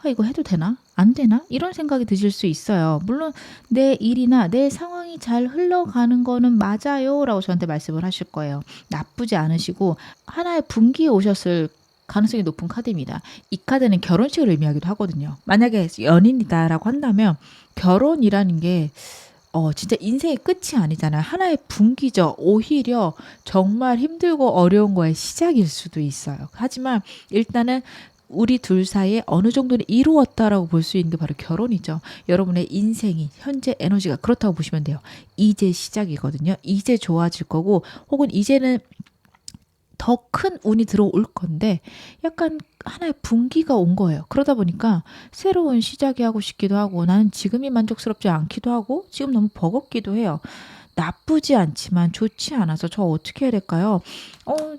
이거 해도 되나? 안 되나? 이런 생각이 드실 수 있어요. 물론 내 일이나 내 상황이 잘 흘러가는 거는 맞아요 라고 저한테 말씀을 하실 거예요. 나쁘지 않으시고 하나의 분기에 오셨을 가능성이 높은 카드입니다. 이 카드는 결혼식을 의미하기도 하거든요. 만약에 연인이다라고 한다면 결혼이라는 게 진짜 인생의 끝이 아니잖아요. 하나의 분기죠. 오히려 정말 힘들고 어려운 거의 시작일 수도 있어요. 하지만 일단은 우리 둘 사이에 어느 정도는 이루었다라고 볼 수 있는 게 바로 결혼이죠. 여러분의 인생이 현재 에너지가 그렇다고 보시면 돼요. 이제 시작이거든요. 이제 좋아질 거고 혹은 이제는 더 큰 운이 들어올 건데 약간 하나의 분기가 온 거예요. 그러다 보니까 새로운 시작이 하고 싶기도 하고 나는 지금이 만족스럽지 않기도 하고 지금 너무 버겁기도 해요. 나쁘지 않지만 좋지 않아서 저 어떻게 해야 될까요?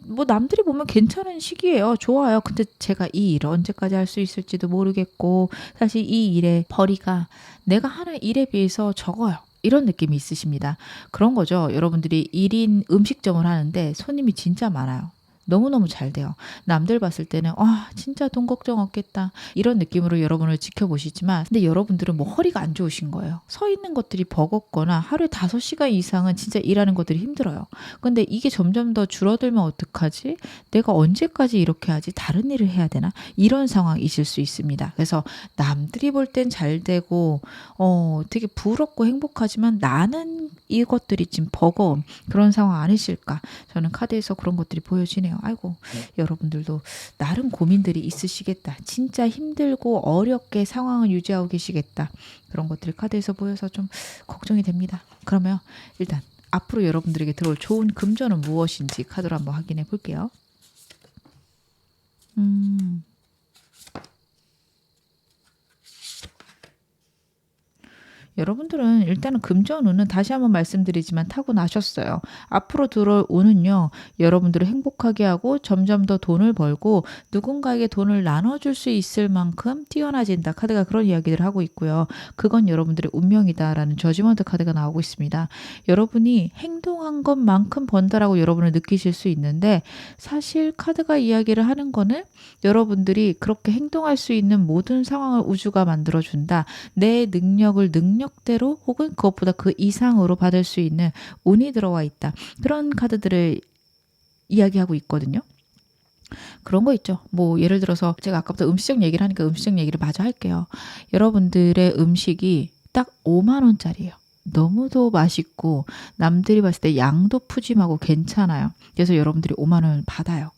뭐 남들이 보면 괜찮은 시기예요. 좋아요. 근데 제가 이 일을 언제까지 할 수 있을지도 모르겠고 사실 이 일의 벌이가 내가 하는 일에 비해서 적어요. 이런 느낌이 있으십니다. 그런 거죠. 여러분들이 1인 음식점을 하는데 손님이 진짜 많아요. 너무너무 잘 돼요. 남들 봤을 때는 진짜 돈 걱정 없겠다. 이런 느낌으로 여러분을 지켜보시지만 근데 여러분들은 뭐 허리가 안 좋으신 거예요. 서 있는 것들이 버겁거나 하루에 5시간 이상은 진짜 일하는 것들이 힘들어요. 근데 이게 점점 더 줄어들면 어떡하지? 내가 언제까지 이렇게 하지? 다른 일을 해야 되나? 이런 상황이실 수 있습니다. 그래서 남들이 볼 땐 잘 되고 되게 부럽고 행복하지만 나는 이것들이 지금 버거운 그런 상황 아니실까? 저는 카드에서 그런 것들이 보여지네요. 아이고 여러분들도 나름 고민들이 있으시겠다. 진짜 힘들고 어렵게 상황을 유지하고 계시겠다. 그런 것들이 카드에서 보여서 좀 걱정이 됩니다. 그러면 일단 앞으로 여러분들에게 들어올 좋은 금전은 무엇인지 카드로 한번 확인해 볼게요. 여러분들은 일단은 금전운은 다시 한번 말씀드리지만 타고나셨어요. 앞으로 들어올 운은요. 여러분들을 행복하게 하고 점점 더 돈을 벌고 누군가에게 돈을 나눠줄 수 있을 만큼 뛰어나진다. 카드가 그런 이야기를 하고 있고요. 그건 여러분들의 운명이다라는 저지먼트 카드가 나오고 있습니다. 여러분이 행동한 것만큼 번다라고 여러분을 느끼실 수 있는데 사실 카드가 이야기를 하는 거는 여러분들이 그렇게 행동할 수 있는 모든 상황을 우주가 만들어준다. 내 능력을 능력대로 혹은 그것보다 그 이상으로 받을 수 있는 운이 들어와 있다. 그런 카드들을 이야기하고 있거든요. 그런 거 있죠. 뭐 예를 들어서 제가 아까부터 음식 얘기를 하니까 음식 얘기를 마저 할게요. 여러분들의 음식이 딱 5만 원짜리예요. 너무도 맛있고 남들이 봤을 때 양도 푸짐하고 괜찮아요. 그래서 여러분들이 5만 원을 받아요.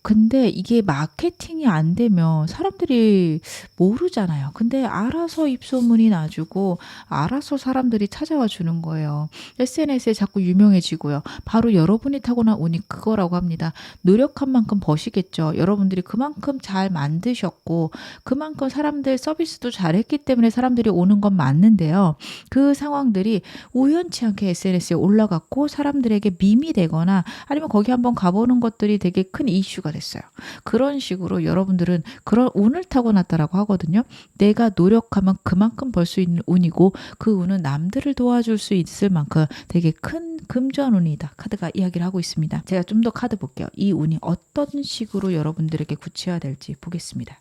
근데 이게 마케팅이 안 되면 사람들이 모르잖아요. 근데 알아서 입소문이 나주고 알아서 사람들이 찾아와 주는 거예요. SNS에 자꾸 유명해지고요. 바로 여러분이 타고난 운이 그거라고 합니다. 노력한 만큼 버시겠죠. 여러분들이 그만큼 잘 만드셨고 그만큼 사람들 서비스도 잘했기 때문에 사람들이 오는 건 맞는데요. 그 상황들이 우연치 않게 SNS에 올라갔고 사람들에게 밈이 되거나 아니면 거기 한번 가보는 것들이 되게 큰 이슈가 됐어요. 그런 식으로 여러분들은 그런 운을 타고났다라고 하거든요. 내가 노력하면 그만큼 벌 수 있는 운이고 그 운은 남들을 도와줄 수 있을 만큼 되게 큰 금전운이다. 카드가 이야기를 하고 있습니다. 제가 좀 더 카드 볼게요. 이 운이 어떤 식으로 여러분들에게 구체화될지 보겠습니다.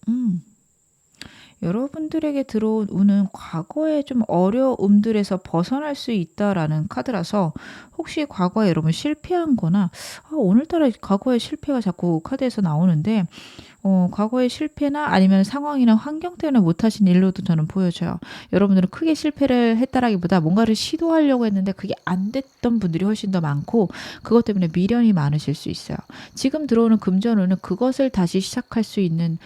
음. 여러분들에게 들어온 운은 과거의 좀 어려움들에서 벗어날 수 있다라는 카드라서 혹시 과거에 여러분 실패한 거나 오늘따라 과거의 실패가 자꾸 카드에서 나오는데 과거의 실패나 아니면 상황이나 환경 때문에 못하신 일로도 저는 보여져요. 여러분들은 크게 실패를 했다라기보다 뭔가를 시도하려고 했는데 그게 안 됐던 분들이 훨씬 더 많고 그것 때문에 미련이 많으실 수 있어요. 지금 들어오는 금전운은 그것을 다시 시작할 수 있는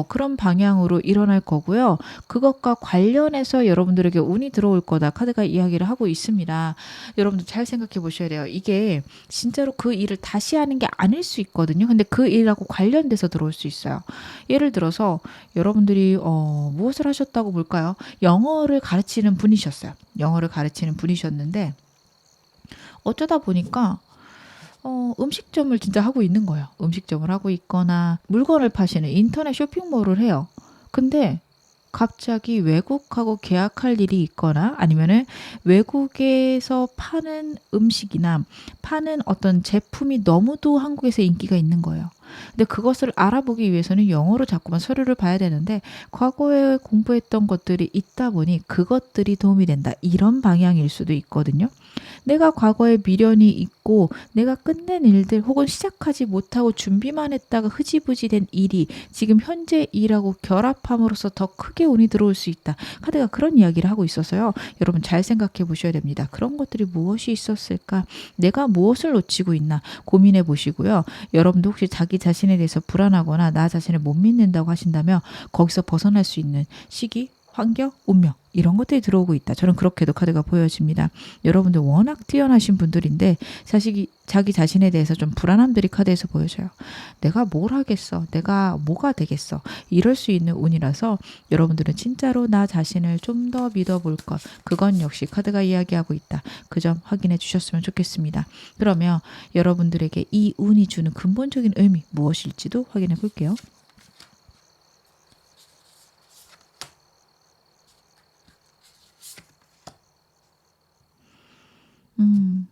그런 방향으로 일어날 거고요. 그것과 관련해서 여러분들에게 운이 들어올 거다. 카드가 이야기를 하고 있습니다. 여러분들 잘 생각해 보셔야 돼요. 이게 진짜로 그 일을 다시 하는 게 아닐 수 있거든요. 근데 그 일하고 관련돼서 들어올 수 있어요. 예를 들어서 여러분들이 무엇을 하셨다고 볼까요? 영어를 가르치는 분이셨어요. 영어를 가르치는 분이셨는데 어쩌다 보니까 음식점을 진짜 하고 있는 거예요. 음식점을 하고 있거나 물건을 파시는 인터넷 쇼핑몰을 해요. 근데 갑자기 외국하고 계약할 일이 있거나 아니면은 외국에서 파는 음식이나 파는 어떤 제품이 너무도 한국에서 인기가 있는 거예요. 근데 그것을 알아보기 위해서는 영어로 자꾸만 서류를 봐야 되는데 과거에 공부했던 것들이 있다 보니 그것들이 도움이 된다. 이런 방향일 수도 있거든요. 내가 과거에 미련이 있고 내가 끝낸 일들 혹은 시작하지 못하고 준비만 했다가 흐지부지 된 일이 지금 현재 일하고 결합함으로써 더 크게 운이 들어올 수 있다. 카드가 그런 이야기를 하고 있어서요. 여러분 잘 생각해 보셔야 됩니다. 그런 것들이 무엇이 있었을까? 내가 무엇을 놓치고 있나? 고민해 보시고요. 여러분도 혹시 자기 자신에 대해서 불안하거나 나 자신을 못 믿는다고 하신다면 거기서 벗어날 수 있는 시기, 환경, 운명 이런 것들이 들어오고 있다. 저는 그렇게도 카드가 보여집니다. 여러분들 워낙 뛰어나신 분들인데 사실 자기 자신에 대해서 좀 불안함들이 카드에서 보여져요. 내가 뭘 하겠어? 내가 뭐가 되겠어? 이럴 수 있는 운이라서 여러분들은 진짜로 나 자신을 좀 더 믿어볼 것. 그건 역시 카드가 이야기하고 있다. 그 점 확인해 주셨으면 좋겠습니다. 그러면 여러분들에게 이 운이 주는 근본적인 의미 무엇일지도 확인해 볼게요. 음.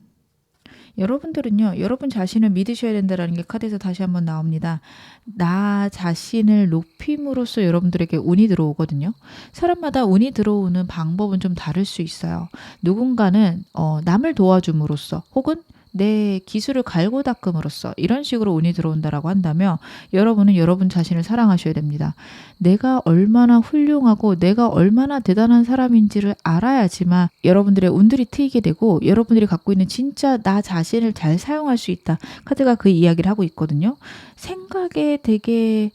여러분들은요, 여러분 자신을 믿으셔야 된다라는 게 카드에서 다시 한번 나옵니다. 나 자신을 높임으로써 여러분들에게 운이 들어오거든요. 사람마다 운이 들어오는 방법은 좀 다를 수 있어요. 누군가는 남을 도와줌으로써 혹은 내 기술을 갈고 닦음으로써 이런 식으로 운이 들어온다라고 한다면 여러분은 여러분 자신을 사랑하셔야 됩니다. 내가 얼마나 훌륭하고 내가 얼마나 대단한 사람인지를 알아야지만 여러분들의 운들이 트이게 되고 여러분들이 갖고 있는 진짜 나 자신을 잘 사용할 수 있다. 카드가 그 이야기를 하고 있거든요. 생각에 되게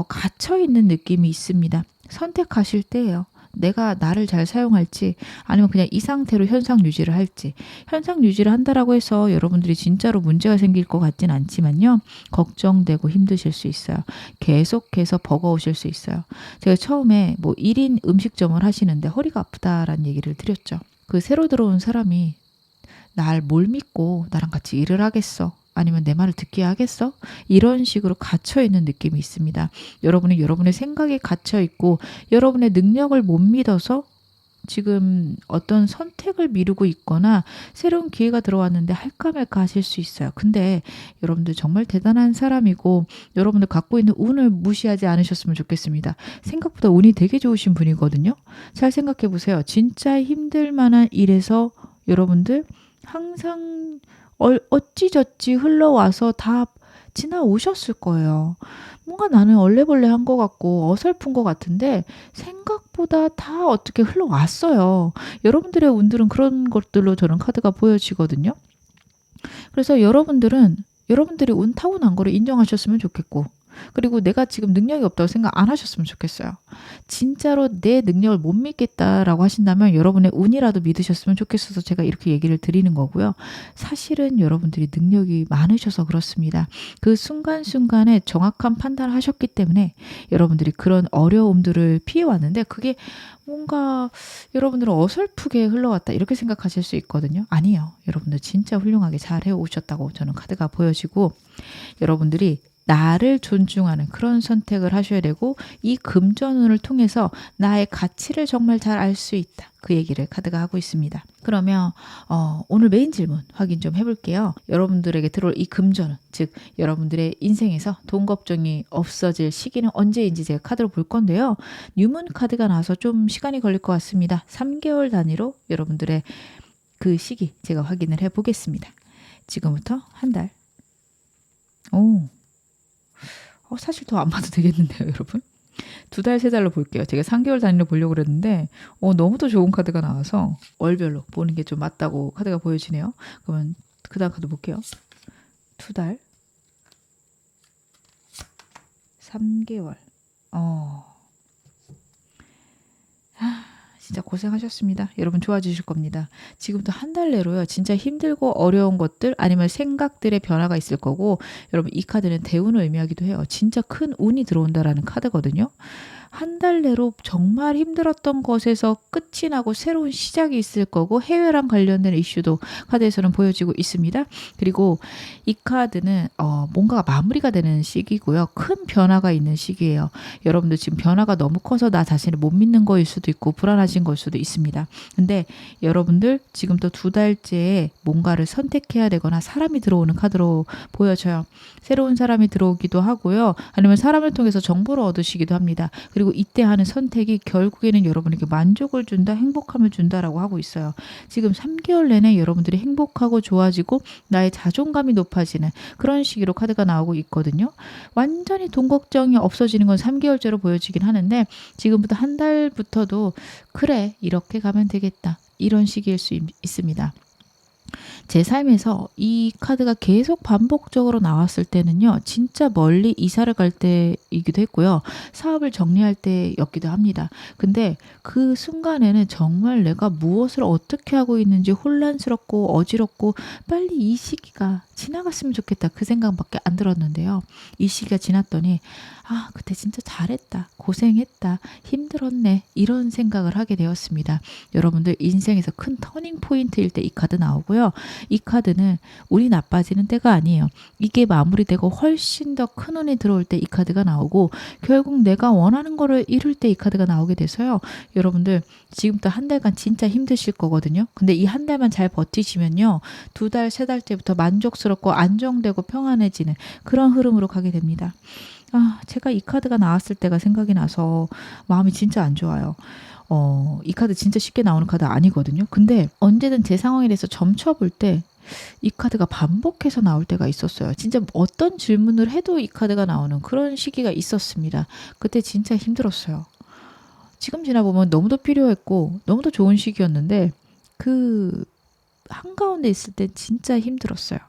갇혀 있는 느낌이 있습니다. 선택하실 때예요. 내가 나를 잘 사용할지 아니면 그냥 이 상태로 현상 유지를 할지. 현상 유지를 한다라고 해서 여러분들이 진짜로 문제가 생길 것 같진 않지만요. 걱정되고 힘드실 수 있어요. 계속해서 버거우실 수 있어요. 제가 처음에 뭐 1인 음식점을 하시는데 허리가 아프다라는 얘기를 드렸죠. 그 새로 들어온 사람이 날 뭘 믿고 나랑 같이 일을 하겠어? 아니면 내 말을 듣게 하겠어? 이런 식으로 갇혀있는 느낌이 있습니다. 여러분은 여러분의 생각에 갇혀있고 여러분의 능력을 못 믿어서 지금 어떤 선택을 미루고 있거나 새로운 기회가 들어왔는데 할까 말까 하실 수 있어요. 근데 여러분들 정말 대단한 사람이고 여러분들 갖고 있는 운을 무시하지 않으셨으면 좋겠습니다. 생각보다 운이 되게 좋으신 분이거든요. 잘 생각해 보세요. 진짜 힘들 만한 일에서 여러분들 항상 어찌저찌 흘러와서 다 지나오셨을 거예요. 뭔가 나는 얼레벌레 한 것 같고 어설픈 것 같은데 생각보다 다 어떻게 흘러왔어요. 여러분들의 운들은 그런 것들로 저는 카드가 보여지거든요. 그래서 여러분들은 여러분들이 운 타고난 거를 인정하셨으면 좋겠고 그리고 내가 지금 능력이 없다고 생각 안 하셨으면 좋겠어요. 진짜로 내 능력을 못 믿겠다라고 하신다면 여러분의 운이라도 믿으셨으면 좋겠어서 제가 이렇게 얘기를 드리는 거고요. 사실은 여러분들이 능력이 많으셔서 그렇습니다. 그 순간순간에 정확한 판단을 하셨기 때문에 여러분들이 그런 어려움들을 피해왔는데 그게 뭔가 여러분들은 어설프게 흘러왔다 이렇게 생각하실 수 있거든요. 아니에요. 여러분들 진짜 훌륭하게 잘 해오셨다고 저는 카드가 보여지고 여러분들이 나를 존중하는 그런 선택을 하셔야 되고 이 금전운을 통해서 나의 가치를 정말 잘 알 수 있다. 그 얘기를 카드가 하고 있습니다. 그러면 오늘 메인 질문 확인 좀 해볼게요. 여러분들에게 들어올 이 금전운, 즉 여러분들의 인생에서 돈 걱정이 없어질 시기는 언제인지 제가 카드로 볼 건데요. 뉴문 카드가 나와서 좀 시간이 걸릴 것 같습니다. 3개월 단위로 여러분들의 그 시기 제가 확인을 해보겠습니다. 지금부터 한 달. 사실 더 안 봐도 되겠는데요, 여러분? 2달, 3달로 볼게요. 제가 3개월 단위로 보려고 그랬는데 너무 더 좋은 카드가 나와서 월별로 보는 게 좀 맞다고 카드가 보여지네요. 그러면 그 다음 카드 볼게요. 2달, 3개월. 진짜 고생하셨습니다. 여러분 좋아지실 겁니다. 지금부터 한 달 내로요. 진짜 힘들고 어려운 것들 아니면 생각들의 변화가 있을 거고 여러분 이 카드는 대운을 의미하기도 해요. 진짜 큰 운이 들어온다라는 카드거든요. 한 달 내로 정말 힘들었던 것에서 끝이 나고 새로운 시작이 있을 거고 해외랑 관련된 이슈도 카드에서는 보여지고 있습니다. 그리고 이 카드는 뭔가가 마무리가 되는 시기고요. 큰 변화가 있는 시기예요. 여러분들 지금 변화가 너무 커서 나 자신을 못 믿는 거일 수도 있고 불안하신 걸 수도 있습니다. 근데 여러분들 지금 또 2달째에 뭔가를 선택해야 되거나 사람이 들어오는 카드로 보여져요. 새로운 사람이 들어오기도 하고요. 아니면 사람을 통해서 정보를 얻으시기도 합니다. 그리고 이때 하는 선택이 결국에는 여러분에게 만족을 준다, 행복함을 준다라고 하고 있어요. 지금 3개월 내내 여러분들이 행복하고 좋아지고 나의 자존감이 높아지는 그런 시기로 카드가 나오고 있거든요. 완전히 돈 걱정이 없어지는 건 3개월째로 보여지긴 하는데 지금부터 한 달부터도 그래 이렇게 가면 되겠다 이런 시기일 수 있습니다. 제 삶에서 이 카드가 계속 반복적으로 나왔을 때는요. 진짜 멀리 이사를 갈 때이기도 했고요. 사업을 정리할 때였기도 합니다. 근데 그 순간에는 정말 내가 무엇을 어떻게 하고 있는지 혼란스럽고 어지럽고 빨리 이 시기가 지나갔으면 좋겠다. 그 생각밖에 안 들었는데요. 이 시기가 지났더니 그때 진짜 잘했다. 고생했다. 힘들었네. 이런 생각을 하게 되었습니다. 여러분들 인생에서 큰 터닝 포인트일 때 이 카드 나오고요. 이 카드는 운이 나빠지는 때가 아니에요. 이게 마무리되고 훨씬 더 큰 운이 들어올 때 이 카드가 나오고 결국 내가 원하는 거를 이룰 때 이 카드가 나오게 돼서요. 여러분들 지금부터 한 달간 진짜 힘드실 거거든요. 근데 이 한 달만 잘 버티시면요. 2달, 3달째부터 만족스럽고 안정되고 평안해지는 그런 흐름으로 가게 됩니다. 제가 이 카드가 나왔을 때가 생각이 나서 마음이 진짜 안 좋아요. 이 카드 진짜 쉽게 나오는 카드 아니거든요. 근데 언제든 제 상황에 대해서 점쳐볼 때 이 카드가 반복해서 나올 때가 있었어요. 진짜 어떤 질문을 해도 이 카드가 나오는 그런 시기가 있었습니다. 그때 진짜 힘들었어요. 지금 지나보면 너무도 필요했고 너무도 좋은 시기였는데 그 한가운데 있을 때 진짜 힘들었어요.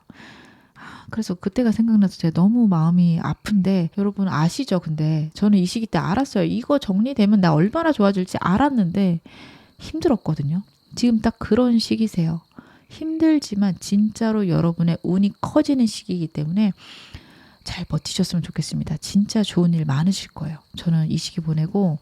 그래서 그때가 생각나서 제가 너무 마음이 아픈데 여러분 아시죠? 근데 저는 이 시기 때 알았어요. 이거 정리되면 나 얼마나 좋아질지 알았는데 힘들었거든요. 지금 딱 그런 시기세요. 힘들지만 진짜로 여러분의 운이 커지는 시기이기 때문에 잘 버티셨으면 좋겠습니다. 진짜 좋은 일 많으실 거예요. 저는 이 시기 보내고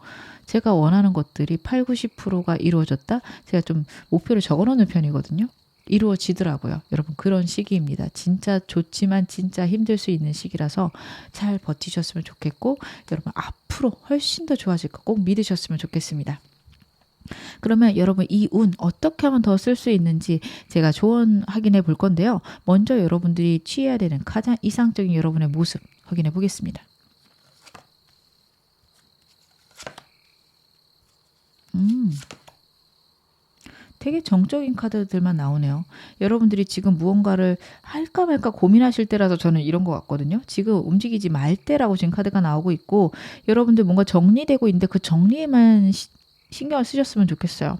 제가 원하는 것들이 8, 90%가 이루어졌다? 제가 좀 목표를 적어놓는 편이거든요. 이루어지더라고요. 여러분 그런 시기입니다. 진짜 좋지만 진짜 힘들 수 있는 시기라서 잘 버티셨으면 좋겠고 여러분 앞으로 훨씬 더 좋아질 거 꼭 믿으셨으면 좋겠습니다. 그러면 여러분 이 운 어떻게 하면 더 쓸 수 있는지 제가 조언 확인해 볼 건데요. 먼저 여러분들이 취해야 되는 가장 이상적인 여러분의 모습 확인해 보겠습니다. 되게 정적인 카드들만 나오네요. 여러분들이 지금 무언가를 할까 말까 고민하실 때라서 저는 이런 것 같거든요. 지금 움직이지 말 때라고 지금 카드가 나오고 있고 여러분들 뭔가 정리되고 있는데 그 정리에만 신경을 쓰셨으면 좋겠어요.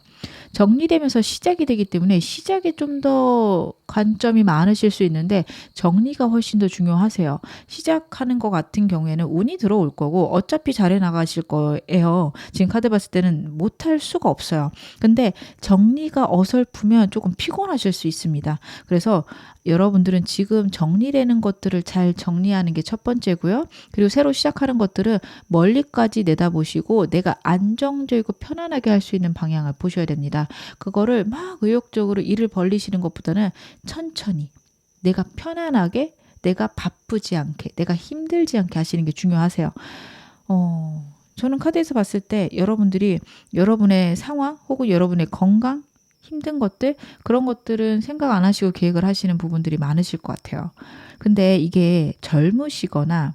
정리되면서 시작이 되기 때문에 시작에 좀 더 관점이 많으실 수 있는데 정리가 훨씬 더 중요하세요. 시작하는 것 같은 경우에는 운이 들어올 거고 어차피 잘해 나가실 거예요. 지금 카드 봤을 때는 못할 수가 없어요. 근데 정리가 어설프면 조금 피곤하실 수 있습니다. 그래서 여러분들은 지금 정리되는 것들을 잘 정리하는 게 첫 번째고요. 그리고 새로 시작하는 것들은 멀리까지 내다보시고 내가 안정적이고 편안하게 할 수 있는 방향을 보셔야 됩니다. 그거를 막 의욕적으로 일을 벌리시는 것보다는 천천히 내가 편안하게 내가 바쁘지 않게, 내가 힘들지 않게 하시는 게 중요하세요. 저는 카드에서 봤을 때 여러분들이 여러분의 상황 혹은 여러분의 건강, 힘든 것들, 그런 것들은 생각 안 하시고 계획을 하시는 부분들이 많으실 것 같아요. 근데 이게 젊으시거나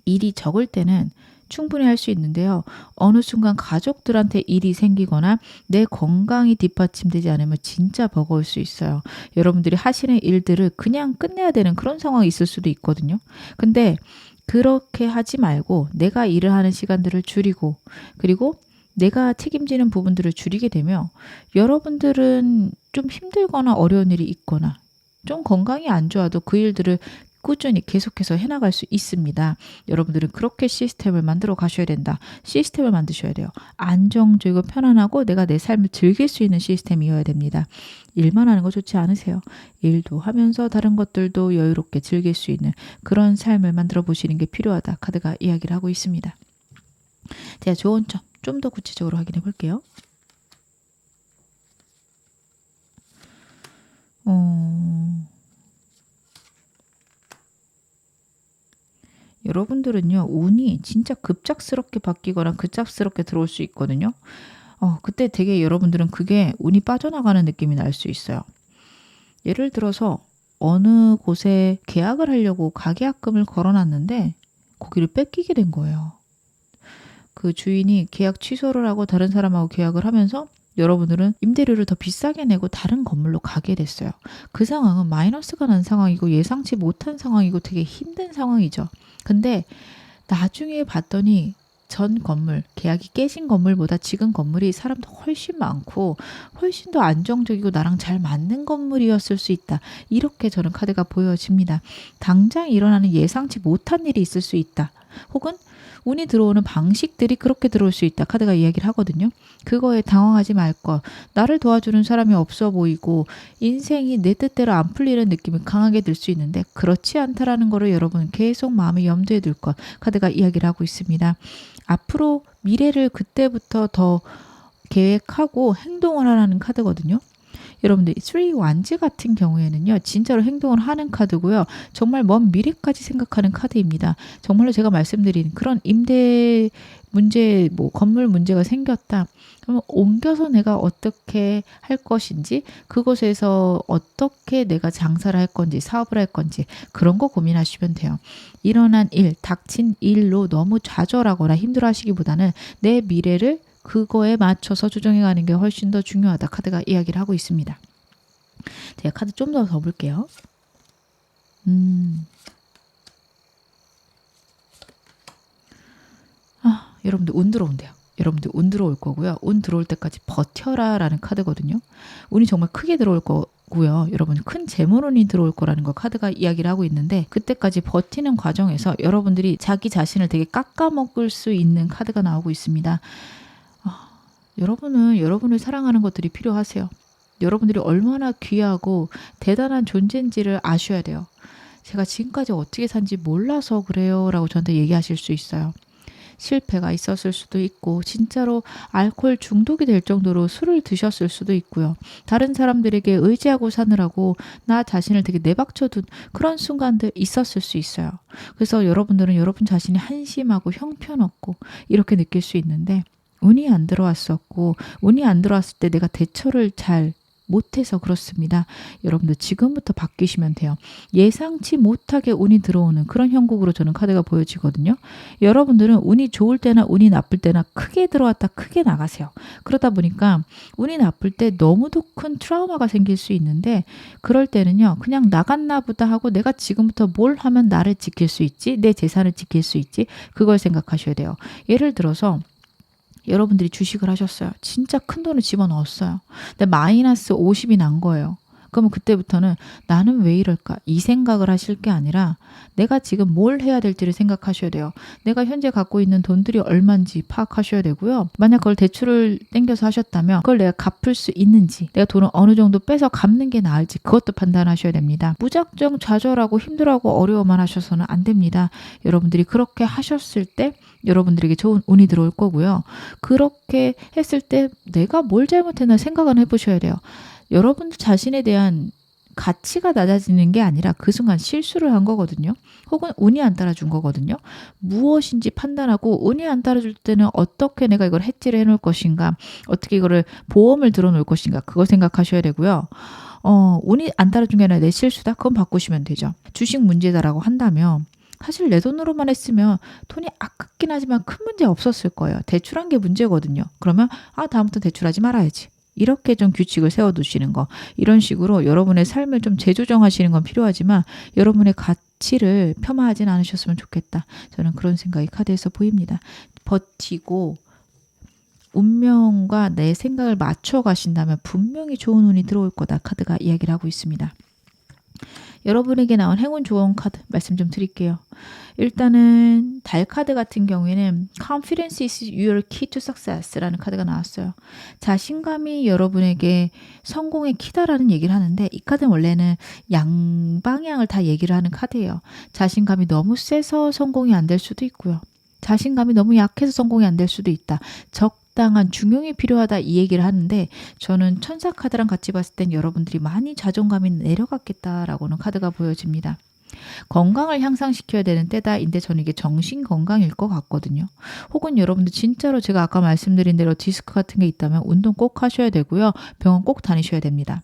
일이 적을 때는 충분히 할 수 있는데요. 어느 순간 가족들한테 일이 생기거나 내 건강이 뒷받침되지 않으면 진짜 버거울 수 있어요. 여러분들이 하시는 일들을 그냥 끝내야 되는 그런 상황이 있을 수도 있거든요. 근데 그렇게 하지 말고 내가 일을 하는 시간들을 줄이고, 그리고 내가 책임지는 부분들을 줄이게 되면 여러분들은 좀 힘들거나 어려운 일이 있거나 좀 건강이 안 좋아도 그 일들을 꾸준히 계속해서 해나갈 수 있습니다. 여러분들은 그렇게 시스템을 만들어 가셔야 된다. 시스템을 만드셔야 돼요. 안정적이고 편안하고 내가 내 삶을 즐길 수 있는 시스템이어야 됩니다. 일만 하는 거 좋지 않으세요? 일도 하면서 다른 것들도 여유롭게 즐길 수 있는 그런 삶을 만들어 보시는 게 필요하다. 카드가 이야기를 하고 있습니다. 제가 좋은 점 좀 더 구체적으로 확인해 볼게요. 여러분들은요, 운이 진짜 급작스럽게 바뀌거나 급작스럽게 들어올 수 있거든요. 그때 되게 여러분들은 그게 운이 빠져나가는 느낌이 날 수 있어요. 예를 들어서 어느 곳에 계약을 하려고 가계약금을 걸어놨는데 거기를 뺏기게 된 거예요. 그 주인이 계약 취소를 하고 다른 사람하고 계약을 하면서 여러분들은 임대료를 더 비싸게 내고 다른 건물로 가게 됐어요. 그 상황은 마이너스가 난 상황이고 예상치 못한 상황이고 되게 힘든 상황이죠. 근데 나중에 봤더니 전 건물, 계약이 깨진 건물보다 지금 건물이 사람도 훨씬 많고 훨씬 더 안정적이고 나랑 잘 맞는 건물이었을 수 있다. 이렇게 저는 카드가 보여집니다. 당장 일어나는 예상치 못한 일이 있을 수 있다. 혹은 운이 들어오는 방식들이 그렇게 들어올 수 있다. 카드가 이야기를 하거든요. 그거에 당황하지 말 것. 나를 도와주는 사람이 없어 보이고 인생이 내 뜻대로 안 풀리는 느낌이 강하게 들 수 있는데 그렇지 않다라는 거를 여러분 계속 마음에 염두에 둘 것. 카드가 이야기를 하고 있습니다. 앞으로 미래를 그때부터 더 계획하고 행동을 하라는 카드거든요. 여러분들 3 완즈 같은 경우에는요. 진짜로 행동을 하는 카드고요. 정말 먼 미래까지 생각하는 카드입니다. 정말로 제가 말씀드린 그런 임대 문제, 건물 문제가 생겼다. 그러면 옮겨서 내가 어떻게 할 것인지, 그곳에서 어떻게 내가 장사를 할 건지, 사업을 할 건지 그런 거 고민하시면 돼요. 일어난 일, 닥친 일로 너무 좌절하거나 힘들어하시기보다는 내 미래를 그거에 맞춰서 조정해 가는 게 훨씬 더 중요하다. 카드가 이야기를 하고 있습니다. 제가 카드 좀 더 볼게요. 여러분들 운 들어온대요. 여러분들 운 들어올 거고요. 운 들어올 때까지 버텨라 라는 카드거든요. 운이 정말 크게 들어올 거고요. 여러분 큰 재물운이 들어올 거라는 거 카드가 이야기를 하고 있는데 그때까지 버티는 과정에서 여러분들이 자기 자신을 되게 깎아먹을 수 있는 카드가 나오고 있습니다. 여러분은 여러분을 사랑하는 것들이 필요하세요. 여러분들이 얼마나 귀하고 대단한 존재인지를 아셔야 돼요. 제가 지금까지 어떻게 산지 몰라서 그래요 라고 저한테 얘기하실 수 있어요. 실패가 있었을 수도 있고 진짜로 알코올 중독이 될 정도로 술을 드셨을 수도 있고요. 다른 사람들에게 의지하고 사느라고 나 자신을 되게 내박쳐둔 그런 순간들 있었을 수 있어요. 그래서 여러분들은 여러분 자신이 한심하고 형편없고 이렇게 느낄 수 있는데 운이 안 들어왔었고 운이 안 들어왔을 때 내가 대처를 잘 못해서 그렇습니다. 여러분들 지금부터 바뀌시면 돼요. 예상치 못하게 운이 들어오는 그런 형국으로 저는 카드가 보여지거든요. 여러분들은 운이 좋을 때나 운이 나쁠 때나 크게 들어왔다 크게 나가세요. 그러다 보니까 운이 나쁠 때 너무도 큰 트라우마가 생길 수 있는데 그럴 때는요. 그냥 나갔나 보다 하고 내가 지금부터 뭘 하면 나를 지킬 수 있지? 내 재산을 지킬 수 있지? 그걸 생각하셔야 돼요. 예를 들어서 여러분들이 주식을 하셨어요. 진짜 큰 돈을 집어넣었어요. 근데 마이너스 50이 난 거예요. 그러면 그때부터는 나는 왜 이럴까? 이 생각을 하실 게 아니라 내가 지금 뭘 해야 될지를 생각하셔야 돼요. 내가 현재 갖고 있는 돈들이 얼마인지 파악하셔야 되고요. 만약 그걸 대출을 땡겨서 하셨다면 그걸 내가 갚을 수 있는지, 내가 돈을 어느 정도 빼서 갚는 게 나을지 그것도 판단하셔야 됩니다. 무작정 좌절하고 힘들어하고 어려워만 하셔서는 안 됩니다. 여러분들이 그렇게 하셨을 때 여러분들에게 좋은 운이 들어올 거고요. 그렇게 했을 때 내가 뭘 잘못했나 생각은 해보셔야 돼요. 여러분 자신에 대한 가치가 낮아지는 게 아니라 그 순간 실수를 한 거거든요. 혹은 운이 안 따라준 거거든요. 무엇인지 판단하고 운이 안 따라줄 때는 어떻게 내가 이걸 해지를 해 놓을 것인가, 어떻게 이거를 보험을 들어 놓을 것인가, 그거 생각하셔야 되고요. 운이 안 따라준 게 아니라 내 실수다? 그건 바꾸시면 되죠. 주식 문제다라고 한다면 사실 내 돈으로만 했으면 돈이 아깝긴 하지만 큰 문제 없었을 거예요. 대출한 게 문제거든요. 그러면 다음부터 대출하지 말아야지. 이렇게 좀 규칙을 세워두시는 거. 이런 식으로 여러분의 삶을 좀 재조정하시는 건 필요하지만 여러분의 가치를 폄하하진 않으셨으면 좋겠다. 저는 그런 생각이 카드에서 보입니다. 버티고 운명과 내 생각을 맞춰 가신다면 분명히 좋은 운이 들어올 거다. 카드가 이야기를 하고 있습니다. 여러분에게 나온 행운 조언 카드 말씀 좀 드릴게요. 일단은 달 카드 같은 경우에는 Confidence is your key to success라는 카드가 나왔어요. 자신감이 여러분에게 성공의 키다라는 얘기를 하는데, 이 카드는 원래는 양방향을 다 얘기를 하는 카드예요. 자신감이 너무 세서 성공이 안 될 수도 있고요. 자신감이 너무 약해서 성공이 안 될 수도 있다. 적당한 중용이 필요하다, 이 얘기를 하는데, 저는 천사 카드랑 같이 봤을 땐 여러분들이 많이 자존감이 내려갔겠다라고는 카드가 보여집니다. 건강을 향상시켜야 되는 때다인데 저는 이게 정신 건강일 것 같거든요. 혹은 여러분들 진짜로 제가 아까 말씀드린 대로 디스크 같은 게 있다면 운동 꼭 하셔야 되고요. 병원 꼭 다니셔야 됩니다.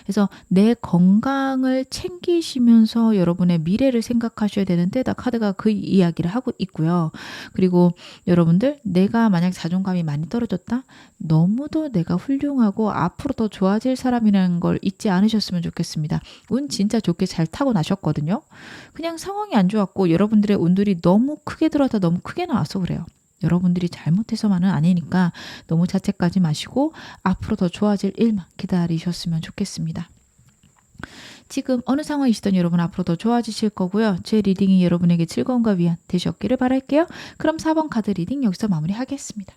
그래서 내 건강을 챙기시면서 여러분의 미래를 생각하셔야 되는 때다. 카드가 그 이야기를 하고 있고요. 그리고 여러분들, 내가 만약 자존감이 많이 떨어졌다? 너무도 내가 훌륭하고 앞으로 더 좋아질 사람이라는 걸 잊지 않으셨으면 좋겠습니다. 운 진짜 좋게 잘 타고 나셨거든요. 그냥 상황이 안 좋았고 여러분들의 운들이 너무 크게 들어왔다, 너무 크게 나와서 그래요. 여러분들이 잘못해서만은 아니니까 너무 자책하지 마시고 앞으로 더 좋아질 일만 기다리셨으면 좋겠습니다. 지금 어느 상황이시든 여러분 앞으로 더 좋아지실 거고요. 제 리딩이 여러분에게 즐거움과 위안 되셨기를 바랄게요. 그럼 4번 카드 리딩 여기서 마무리하겠습니다.